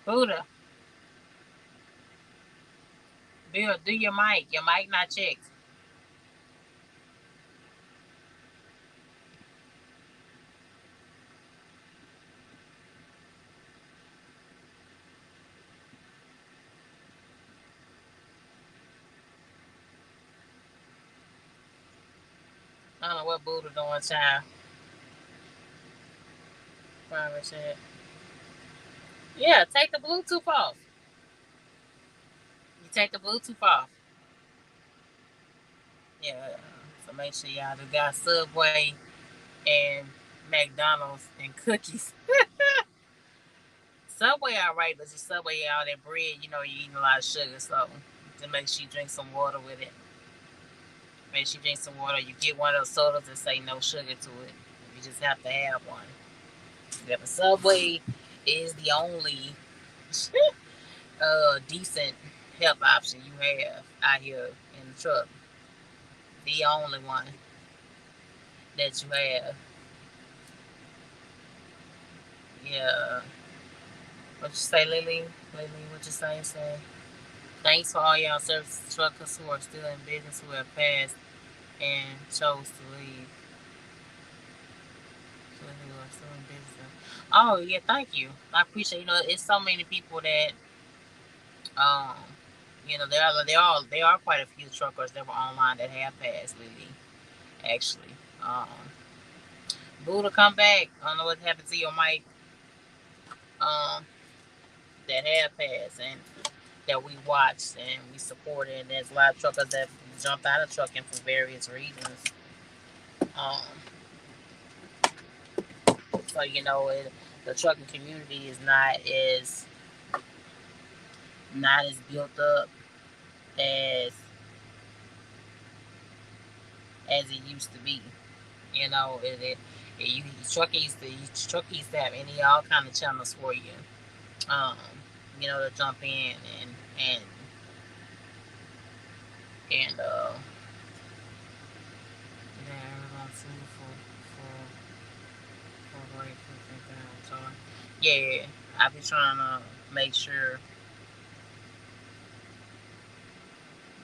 S1: Buddha. Bill, do your mic. Your mic not checked. I don't know what Buddha doing, child. Private chat. Yeah, take the Bluetooth off. You take the Bluetooth off. Yeah. So make sure y'all do got Subway and McDonald's and cookies. Subway alright, but the Subway all that bread, you know, you're eating a lot of sugar, so just make sure you drink some water with it. Make sure you drink some water. You get one of those sodas that say no sugar to it. You just have to have one. Yeah, but Subway is the only decent health option you have out here in the truck. The only one that you have. Yeah. What you say, Lily? Lily, what you say? Thanks for all y'all service truckers who are still in business, who have passed and chose to leave. So who are still in business. Oh yeah, thank you. I appreciate. You know, it's so many people that um, you know, there are quite a few truckers that were online that have passed, Lily. Actually, Buddha, come back. I don't know what happened to your mic. Um, that have passed and that we watched and we supported. And there's a lot of truckers that jumped out of trucking for various reasons. Um, so you know, the trucking community is not as built up as it used to be. You know, trucking used to have any all kind of channels for you. Um, you know, to jump in and and so yeah, I be trying to make sure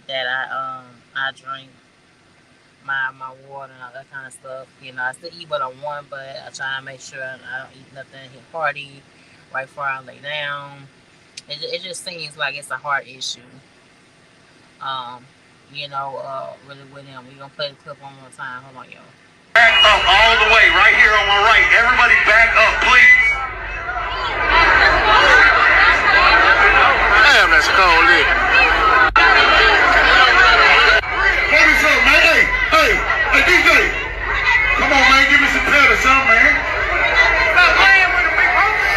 S1: that I drink my water and all that kind of stuff. You know, I still eat what I want, but I try to make sure I don't eat nothing hearty right before I lay down. It just seems like it's a heart issue. Um, you know, really with him. We gonna play the clip one more time. Hold on, y'all.
S2: Back up all the way, right here on my right. Everybody back up, please. Damn, that's cold, lit. Give me some, man. Hey, DJ. Come on, man. Give me some pet or something, man. Stop playing with him, big bro.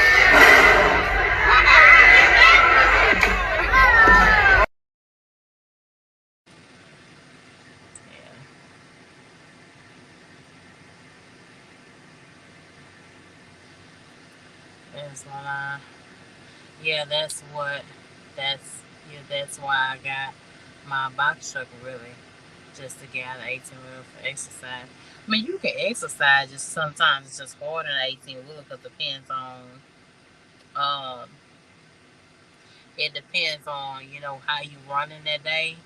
S1: Yeah, that's why I got my box truck really, just to get out of 18 wheel for exercise. I mean, you can exercise, just sometimes it's just harder than 18 wheel because um, it depends on, you know, how you running that day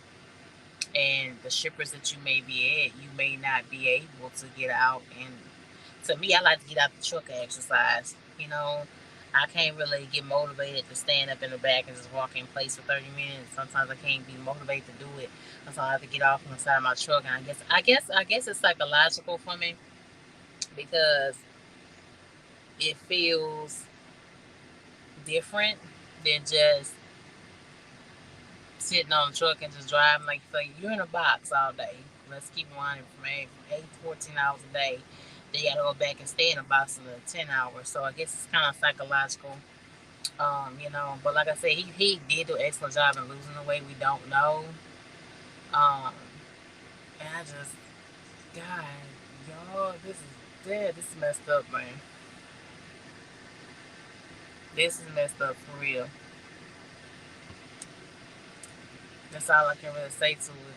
S1: and the shippers that you may be at, you may not be able to get out. And to me, I like to get out the truck and exercise. You know, I can't really get motivated to stand up in the back and just walk in place for 30 minutes. Sometimes I can't be motivated to do it. Sometimes I have to get off on the side of my truck. And I guess it's psychological for me because it feels different than just sitting on the truck and just driving like you're in a box all day. Let's keep running from 8 to 14 hours a day. Then you gotta go back and stay in a box for 10 hours. So I guess it's kind of psychological. But like I said, he did do an excellent job in losing the weight. We don't know. Um, and I just, God, y'all, this is messed up, man. This is messed up for real. That's all I can really say to it.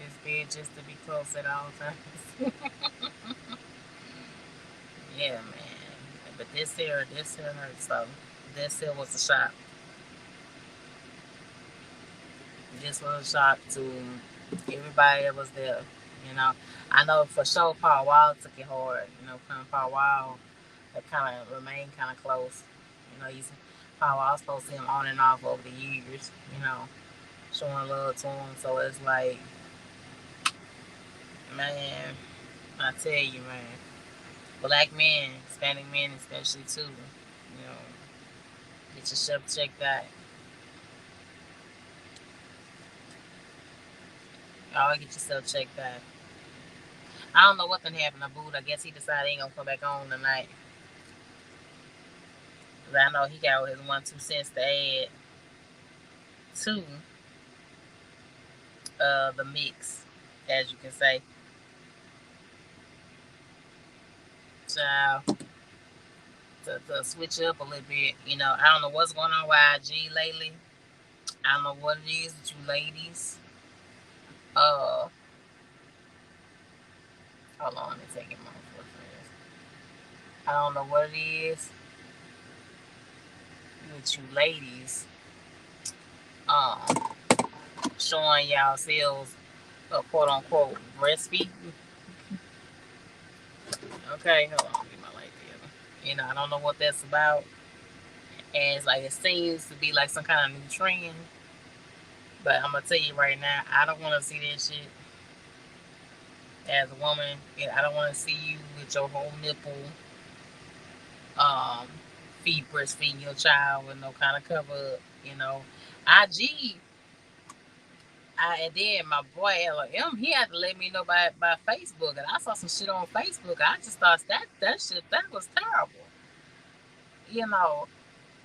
S1: It's bad just to be close at all times. Yeah, man. But this here hurts though. This here was a shock. This was a shock to everybody that was there. I know for sure Paul Wall took it hard. Paul Wall that kind of remained kind of close. He's Paul Wall supposed to him on and off over the years. Showing love to him. So it's like, man, I tell you, man, black men, Hispanic men especially too. Get yourself checked out. Always get yourself checked out. I don't know what done happened to Boot. I guess he decided he ain't gonna come back on tonight. Cause I know he got his 1-2 cents to add to the mix, as you can say. Child, to switch up a little bit. I don't know what's going on with IG lately. I don't know what it is with you ladies. Hold on, let me take it off for this. I don't know what it is with you ladies. Showing y'all selves, quote unquote, breastfeeding. Okay, hold on, get my light together. I don't know what that's about. And it's like it seems to be like some kind of new trend. But I'm gonna tell you right now, I don't want to see that shit. As a woman, I don't want to see you with your whole nipple, feed breastfeeding your child with no kind of cover up. IG. And then my boy LM, he had to let me know by Facebook, and I saw some shit on Facebook. I just thought that shit that was terrible.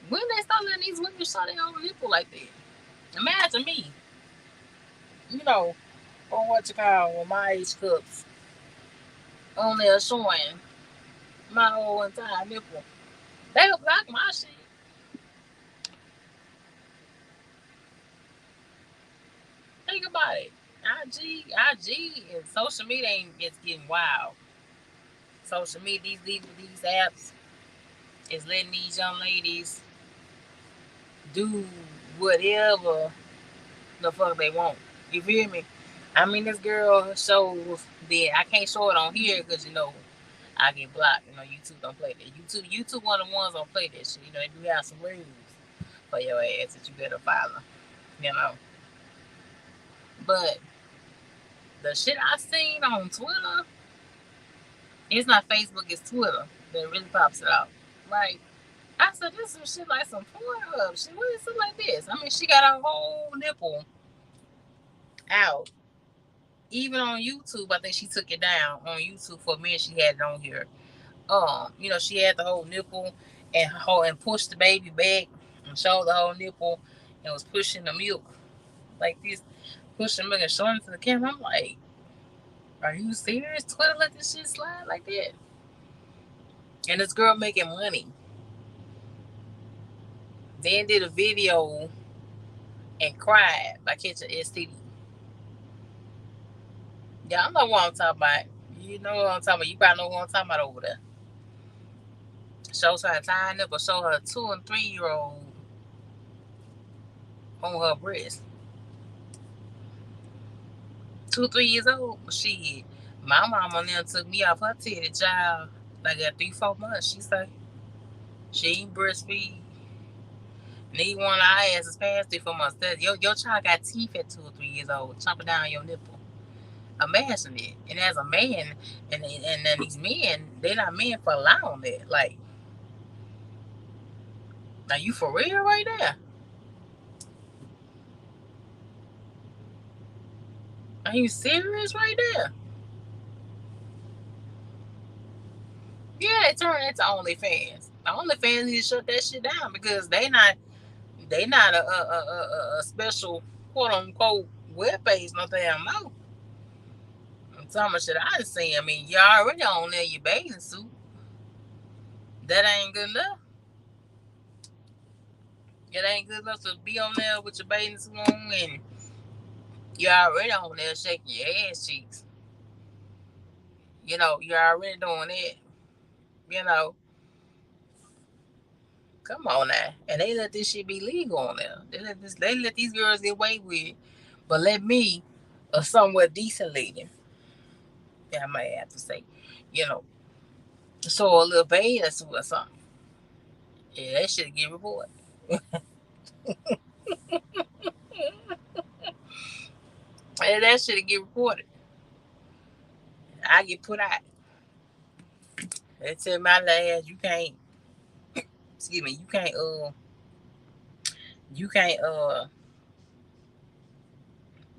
S1: When they start letting these women show their own nipple like that, imagine me. On what you call with my age cups on there showing my whole entire nipple. They will block my shit. Think about it. IG, and social media it's getting wild. Social media, these apps is letting these young ladies do whatever the fuck they want. You feel me? I mean, this girl shows that I can't show it on here because I get blocked. YouTube don't play that. YouTube one of the ones don't play that shit. They do have some rules for your ass that you better follow. But the shit I seen on Twitter, it's not Facebook, it's Twitter that really pops it out. Right? I said, this some shit like some porn shit. What is it like this? I mean, she got a whole nipple out. Even on YouTube, I think she took it down on YouTube for a minute. She had it on here. She had the whole nipple and pushed the baby back and showed the whole nipple and was pushing the milk like this, pushing the milk and showing it to the camera. I'm like, are you serious? Twitter let this shit slide like that? And this girl making money. Then did a video and cried by catching STD. Y'all know what I'm talking about. You know what I'm talking about. You probably know what I'm talking about over there. Shows her entire nipple. Show her 2 and 3-year-old on her breast. 2, 3 years old. Shit. My mama now took me off her titty, child. Like at 3, 4 months. She say she ain't breastfeed. Need one of our asses past 3, 4 months. Your child got teeth at 2 or 3 years old, chomping down your nipple. Imagine it. And as a man, and then these men, they're not men for allowing that. Like, Are you for real right there? Are you serious right there? Yeah, it turned into OnlyFans. The OnlyFans need to shut that shit down because they not a special quote unquote web page no damn no. I'm talking about shit I done seen. I mean, you already on there your bathing suit. That ain't good enough. It ain't good enough to be on there with your bathing suit on and you already on there shaking your ass cheeks. You're already doing it. You know, come on now. And they let this shit be legal on there. They let these girls get away with it. But let me, a somewhat decent lady, yeah, I might have to say, you know, show a little bathing suit or something. Yeah, that shit get reported. And that shit get reported. I get put out. They tell my last, you can't. Excuse me, you can't,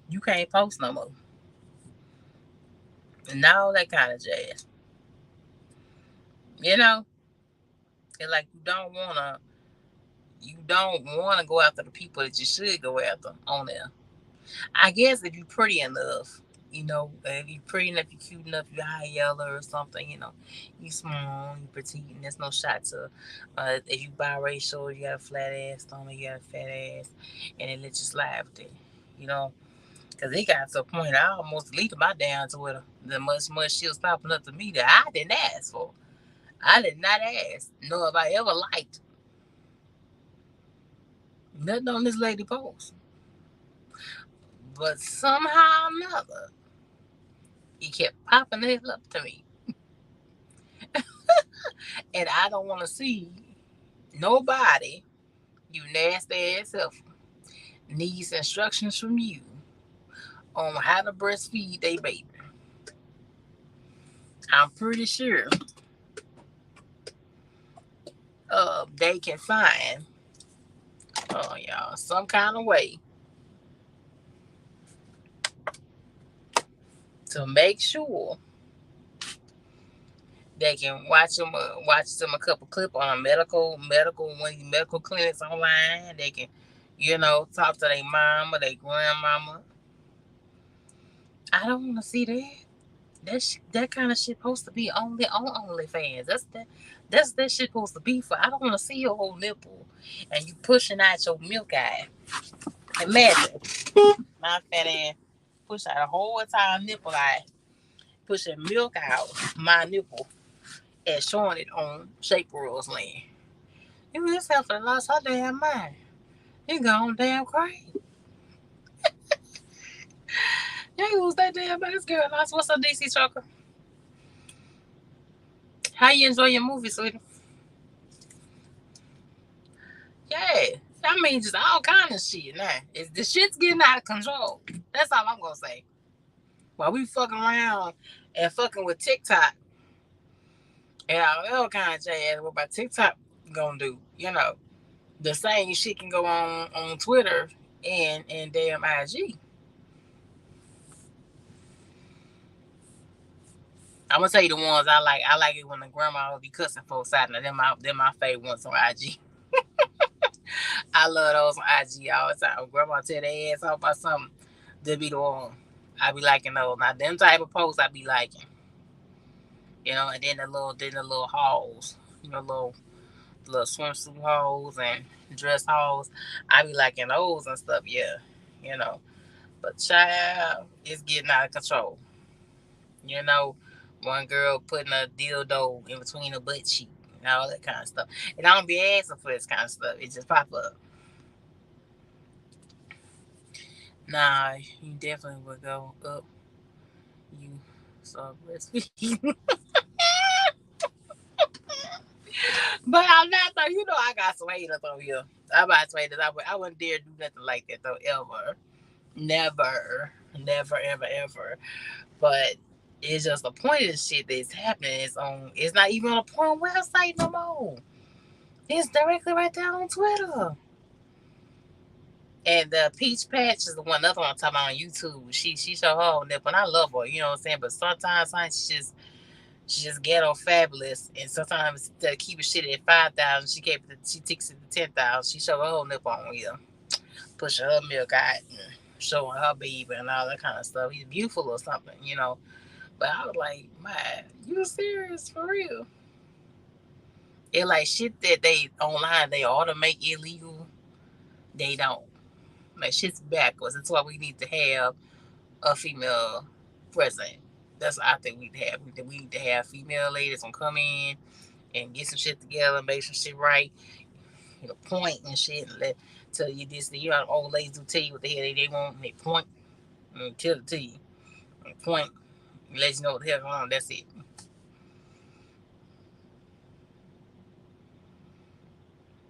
S1: you can't post no more, and all that kind of jazz. You know, it's like you don't wanna go after the people that you should go after on there. I guess if you're pretty enough, if you're pretty enough, you're cute enough, you're high yellow or something, you small, you petite, and there's no shot to, if you biracial, you got a flat ass stomach, you got a fat ass, and they let you slide with it, you know. Because it got to a point I almost deleted my damn Twitter. The much she was popping up to me that I didn't ask for. I did not ask. Nor have I ever liked nothing on this lady post. But somehow or another, he kept popping it up to me. And I don't want to see nobody, you nasty ass self, needs instructions from you on how to breastfeed their baby. I'm pretty sure they can find y'all some kind of way to make sure they can watch them a couple clip on a medical clinics online. They can, talk to their mom or their grandmama. I don't want to see that. That kind of shit supposed to be only on OnlyFans. That shit supposed to be for. I don't want to see your whole nipple and you pushing out your milk eye. Imagine my fat ass push out a whole entire nipple eye, pushing milk out my nipple and showing it on Shape World's land. You this heifer lost her damn mind. You gone damn crazy. You was that damn bad. This girl lost. What's up, DC Trucker? How you enjoy your movie, sweetie? Yeah. I mean, just all kind of shit now. The shit's getting out of control. That's all I'm gonna say. While we fucking around and fucking with TikTok and all kind of jazz, what about TikTok gonna do? The same shit can go on Twitter and damn IG. I'm gonna tell you the ones I like. I like it when the grandma will be cussing folks out. Now, they're my favorite ones on IG. I love those on IG all the time. When grandma tell their ass off about something, they be the one. I be liking those. Now, them type of posts I be liking. And then the little hauls. Little swimsuit hauls and dress hauls. I be liking those and stuff, yeah. You know. But child, it's getting out of control. You know, one girl putting a dildo in between her butt cheek and all that kind of stuff. And I don't be asking for this kind of stuff. It just pop up. Nah, you definitely would go up. You saw breastfeeding. But I'm not though. I got some haters over here. I'm about to say that I wouldn't dare do nothing like that though, ever. Never. Never, ever, ever. But it's just the point of the shit that's happening. It's not even on a porn website no more. It's directly right there on Twitter. And the Peach Patch is the one other one I'm talking about on YouTube. She show her own nipple, and I love her. You know what I'm saying? But sometimes she just ghetto fabulous, and sometimes instead of keeping shit at 5,000, she takes it to 10,000. She show her whole nipple on here, pushing her milk out, and showing her baby and all that kind of stuff. He's beautiful or something, you know. But I was like, man, you serious for real? It like shit that they online they ought to make illegal. They don't. Like shit's backwards. That's why we need to have a female president. That's what I think we need to have. We need to have female ladies gonna come in and get some shit together, make some shit right, point and shit, and let tell you this. You know, old ladies will tell you what the hell they want, and they point and tell it to you, and point, and let you know what the hell going on. That's it.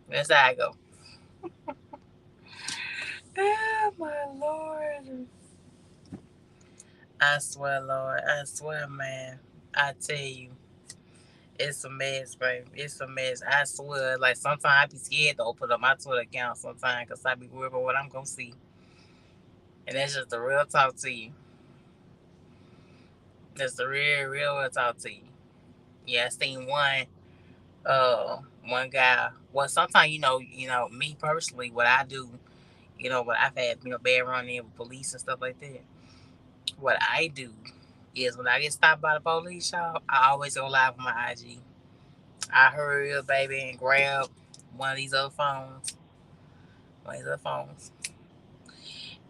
S1: That's how I go. Oh my lord! I swear, Lord, I swear, man. I tell you, it's a mess, baby. It's a mess. I swear. Like sometimes I be scared to open up my Twitter account sometimes because I be worried about what I'm gonna see. And that's just the real talk to you. That's the real talk to you. Yeah, I seen one guy. Well, sometimes me personally, what I do, what I've had, bad run in with police and stuff like that. What I do is when I get stopped by the police, y'all, I always go live on my IG. I hurry up, baby, and grab one of these other phones, one of these other phones,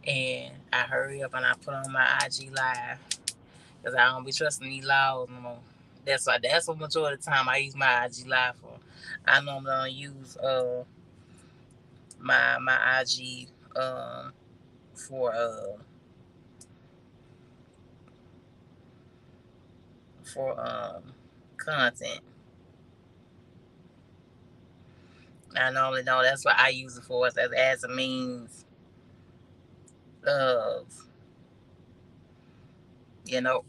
S1: and I hurry up and I put on my IG live because I don't be trusting these laws no more. That's what majority of the time I use my IG live for. I normally don't use my IG for content. I normally don't. That's what I use it for, as a means of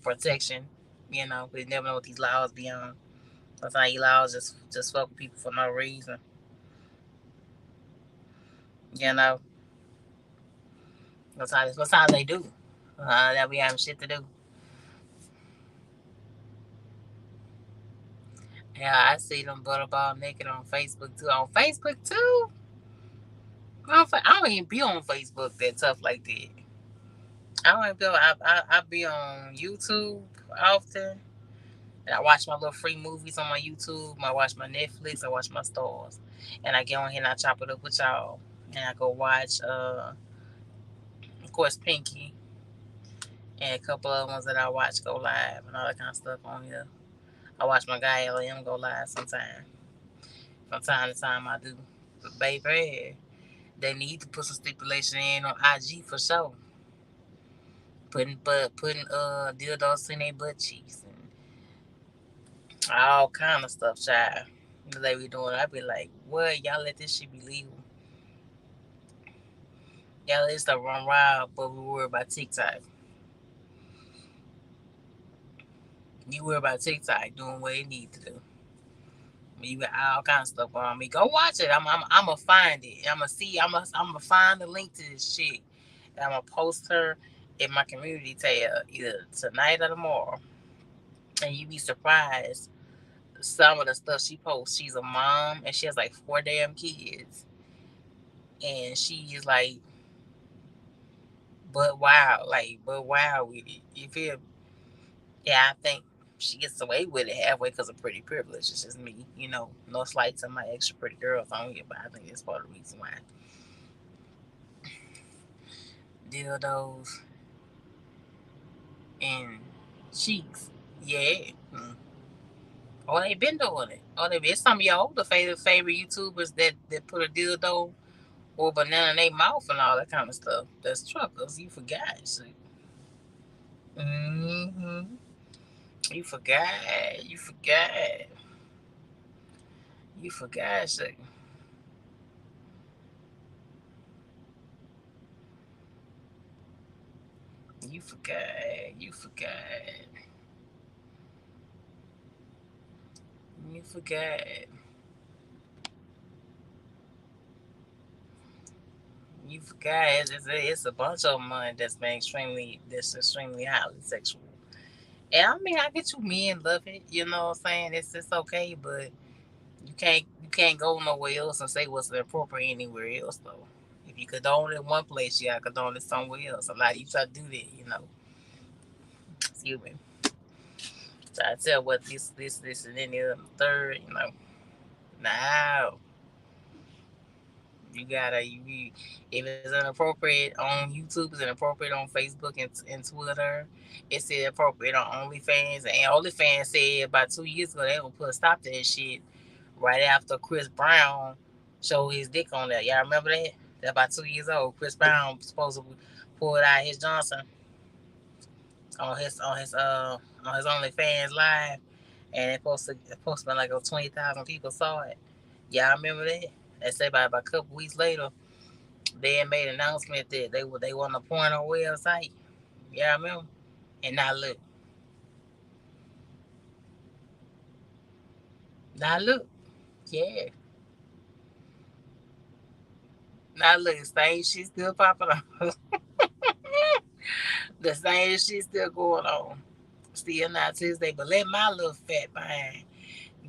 S1: protection. We never know what these laws be on. Sometimes these laws just fuck with people for no reason. You know, sometimes they do. That we having shit to do. Yeah, I see them butterball naked on Facebook too. On Facebook too. I don't even be on Facebook that tough like that. I don't even be. I be on YouTube often. And I watch my little free movies on my YouTube. I watch my Netflix. I watch my stars. And I get on here and I chop it up with y'all. And I go watch, of course, Pinky and a couple other ones that I watch go live and all that kind of stuff on here. I watch my guy LM go live sometime. From time to time I do. But baby, they need to put some stipulation in on IG for sure. Putting dildos in their butt cheeks and all kind of stuff, child. They be doing. I be like, what? Y'all let this shit be legal? Y'all let this stuff run wild, but we worry about TikTok. You worry about TikTok doing what it need to do. You got all kind of stuff on me. Go watch it. I'm gonna find it. I'm gonna see. I'm gonna find the link to this shit. And I'm gonna post her in my community tab either tonight or tomorrow. And you be surprised some of the stuff she posts. She's a mom and she has like 4 damn kids. And she is like, but wow with it. You feel me? Yeah, I think she gets away with it halfway because of pretty privilege. It's just me, no slight to my extra pretty girls on here, but I think it's part of the reason why. Dildos and cheeks. Yeah. Oh, they been doing it. Oh, it's some of your older favorite YouTubers that put a dildo or banana in their mouth and all that kind of stuff. That's truckers. You forgot. See? Mm-hmm. You forgot. You forgot. You forgot. See? You forgot. You forgot. You forgot. You forgot it's a bunch of them that's been extremely highly sexual. And I mean, I get you men love it, you know what I'm saying? It's okay, but you can't go nowhere else and say what's inappropriate anywhere else though. If you condone it in one place, you gotta condone it somewhere else. A lot of you try to do that. Excuse me. Try to tell what this and then the third. Now you gotta if it's inappropriate on YouTube, it's inappropriate on Facebook and Twitter. It's inappropriate on OnlyFans, and OnlyFans said about 2 years ago they gonna put a stop to that shit right after Chris Brown showed his dick on there. Y'all remember that? That about 2 years old. Chris Brown supposed to pull it out his Johnson on his OnlyFans live, and it posted like 20,000 people saw it. Y'all remember that? They say about a couple weeks later, they had made an announcement that they want a porno website. Y'all remember? And now look, yeah, now look, the same shit still popping up. The same shit still going on. Still not Tuesday, but let my little fat behind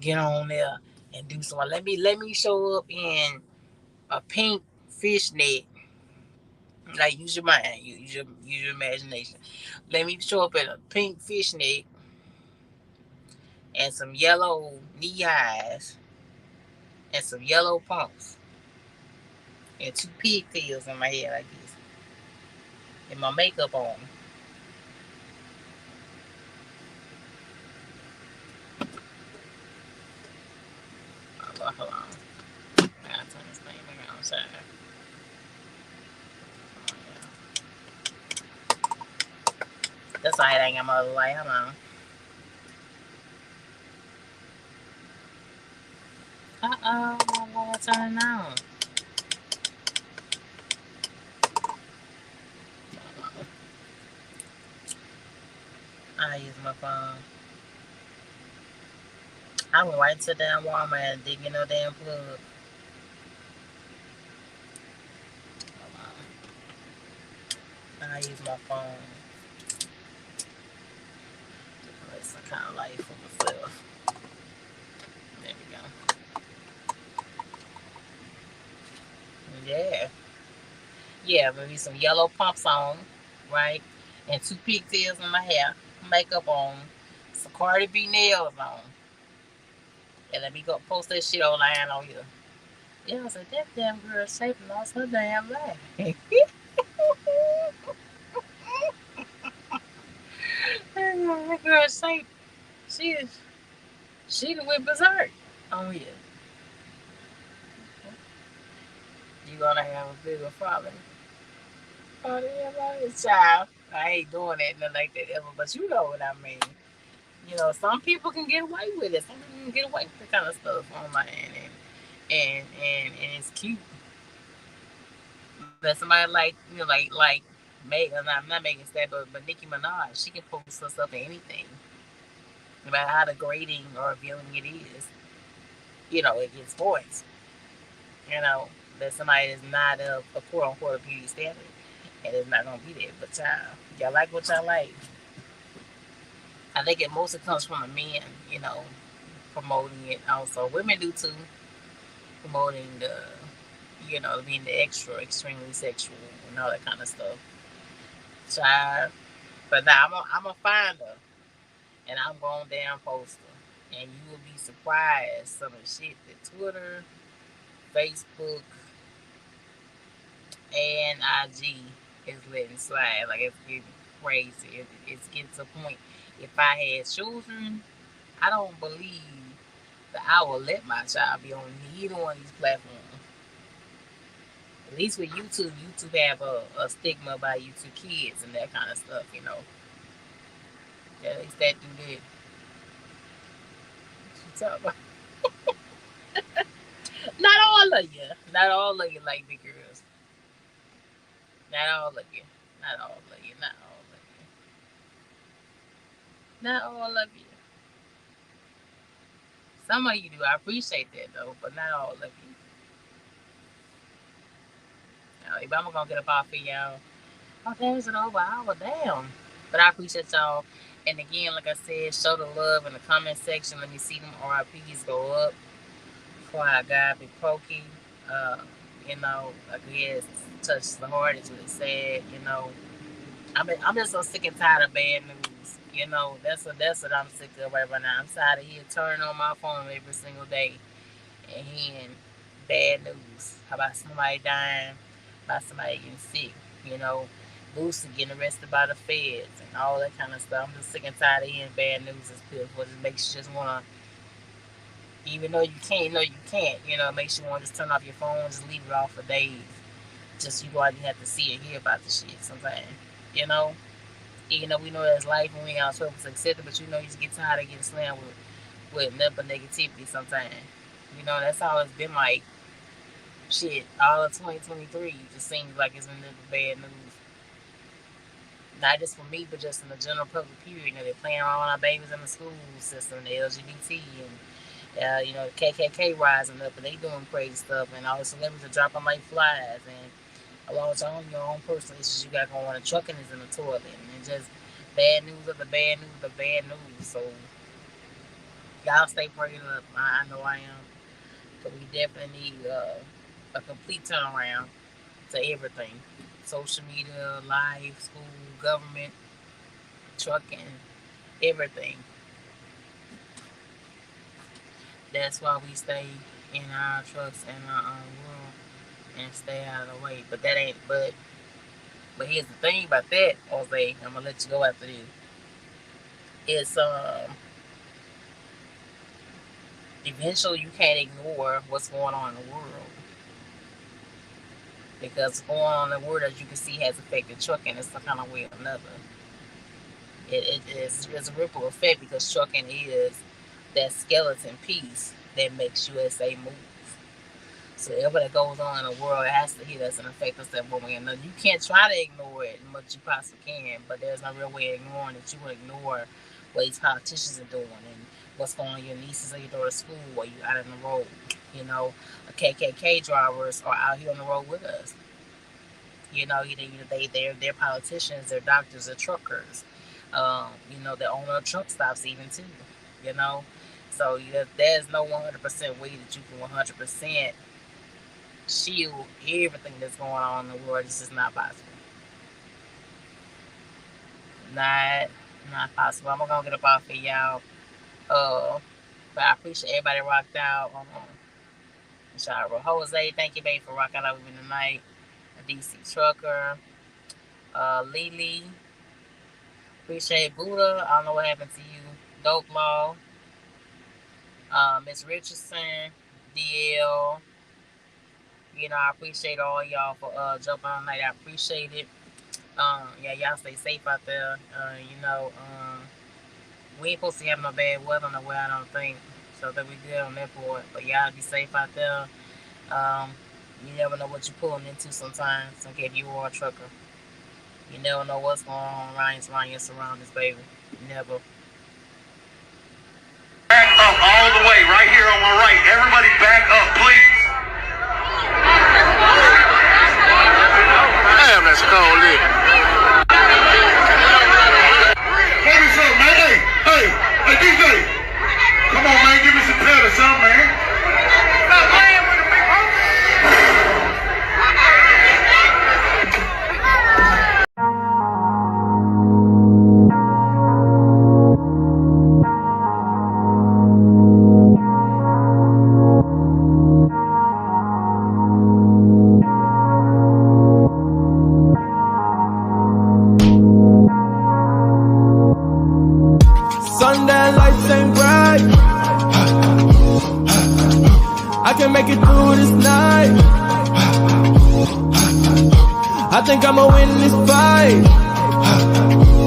S1: get on there and do something. Let me show up in a pink fishnet. Like use your mind, use your imagination. Let me show up in a pink fishnet and some yellow knee highs and some yellow pumps and two pigtails in my head like this and my makeup on. Hold on. I gotta turn this thing back on side. Oh, yeah. That's why it ain't got my other light. Hold on. My light turning on. I use my phone. I went right to damn Walmart and didn't get no damn plug. I use my phone. Like some kind of light for myself. There we go. Yeah. Yeah, maybe some yellow pumps on, right? And two pigtails in my hair, makeup on, some Cardi B nails on. And let me go post that shit online on here. Yeah, I said, that damn girl shape lost her damn life. That girl shape, she is, she done went berserk on here. You gonna have a bigger following. Oh, yeah, child. I ain't doing that nothing like that ever, but you know what I mean. Some people can get away with it. Some people can get away with that kind of stuff online, and it's cute. But somebody like Meg, not Megan Stan, but Nicki Minaj, she can post herself in anything, no matter how degrading or revealing it is. It gets points. You know, that somebody is not a quote unquote beauty standard, and it's not gonna be there. But y'all like what y'all like. I think it mostly comes from the men, promoting it. Also, women do too, promoting being the extra, extremely sexual and all that kind of stuff. Child. But now I'm a finder, and I'm going down poster, and you will be surprised some of the shit that Twitter, Facebook, and IG is letting slide. Like it's getting crazy. It's getting to a point. If I had children, I don't believe that I will let my child be on either one of these platforms. At least with YouTube have a stigma about YouTube kids and that kind of stuff. At least that do that. So, not all of you. Not all of you like big girls. Not all of you. Not all of you. Not all of you. Not all of you. Some of you do. I appreciate that though, but not all of you. If I'm gonna get up off here, y'all. Oh, damn, it's an over hour. Damn. But I appreciate y'all. And again, like I said, show the love in the comment section. Let me see them RIPs go up. Before I got be pokey. You know, I guess touch the heart. It's really sad. You know, I'm just so sick and tired of bad news. You know, that's what I'm sick of right now. I'm tired of here turning on my phone every single day and hearing bad news about somebody dying, about somebody getting sick. You know, Lucy getting arrested by the feds and all that kind of stuff. I'm just sick and tired of hearing bad news. It's pitiful. It makes you just wanna, even though you can't, you know, it makes you want to just turn off your phone and just leave it off for days. Just you go out and have to see and hear about the shit sometimes, you know? Even though we know that's life and we ain't supposed to accept it, but you know you just get tired of getting slammed with nothing but negativity sometimes. You know, that's all it's been like. Shit, all of 2023 just seems like it's been bad news. Not just for me, but just in the general public period. You know, they're playing around our babies in the school system, the LGBT, and you know, the KKK rising up, and they doing crazy stuff, and all the celebrities are dropping like flies, and a lot of times your own personal issues you got going on. The trucking is in the toilet, and just bad news of the bad news of bad news. So y'all stay prayed up. I know I am, but we definitely need a complete turnaround to everything. Social media, life, school, government, trucking, everything. That's why we stay in our trucks and our world and stay out of the way. But that ain't, but here's the thing about that, Jose, I'm gonna let you go after this. It's eventually you can't ignore what's going on in the world. Because going on in the world, as you can see, has affected trucking in some kind of way or another. It's a ripple effect because trucking is that skeleton piece that makes USA move. So whatever that goes on in the world, it has to hit us and affect us that one way or another. You can't try to ignore it as much as you possibly can, but there's no real way of ignoring it. You will ignore what these politicians are doing and what's going on in your nieces or your daughter's school while you're out on the road. You know, KKK drivers are out here on the road with us. You know, they're politicians, they're doctors, they're truckers. You know, they own our truck stops even too. You know, so there's no 100% way that you can 100% shield everything that's going on in the world. It's just not possible. Not possible. I'm gonna get up off here, y'all. But I appreciate everybody rocked out. Jose, thank you, babe, for rocking out with me tonight. A DC trucker. Lily. Appreciate Buddha. I don't know what happened to you. Dope Law. Miss Richardson. DL. You know, I appreciate all y'all for jumping on tonight. I appreciate it. Yeah, y'all stay safe out there. You know, we ain't supposed to have no bad weather nowhere, I don't think. So that we good on that point. But y'all be safe out there. You never know what you're pulling into sometimes. Okay, if you are a trucker. You never know what's going on around your surroundings, baby. Never.
S2: Back up all the way, right here on my right. Everybody back up, please. Damn, that's cold, lit. What is up, man? Hey, DJ. Come on, man, give me some pet or something, man. Stop playing with the big
S3: Sunday lights ain't bright. I can make it through this night. I think I'ma win this fight.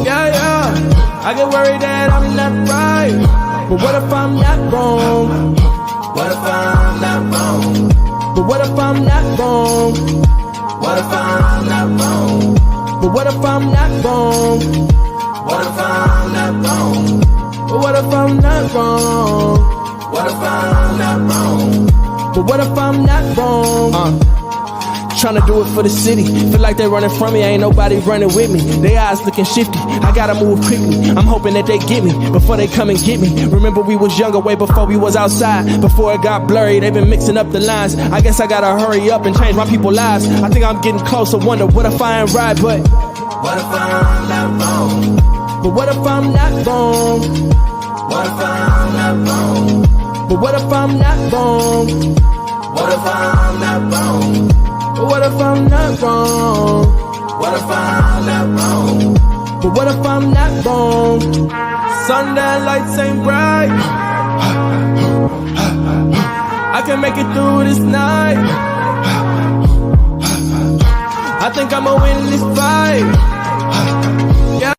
S3: Yeah. I get worried that I'm not right. But what if I'm not wrong? What if I'm not wrong? But what if I'm not wrong? What if I'm not wrong? But what if I'm not wrong? What if I'm not wrong? But what if I'm not wrong? What if I'm not wrong? But what if I'm not wrong? tryna do it for the city. Feel like they running from me, ain't nobody running with me. They eyes looking shifty, I gotta move quickly. I'm hoping that they get me before they come and get me. Remember we was younger way before we was outside. Before it got blurry, they been mixing up the lines. I guess I gotta hurry up and change my people's lives. I think I'm getting closer, wonder what if I ain't right, but what if I'm not wrong? But what if I'm not wrong? What if I'm not wrong? But what if I'm not wrong? What if I'm not wrong? But what if I'm not wrong? What if I'm not wrong? But what if I'm not wrong? Sundown lights ain't bright. I can make it through this night. I think I'ma win this fight. Yeah.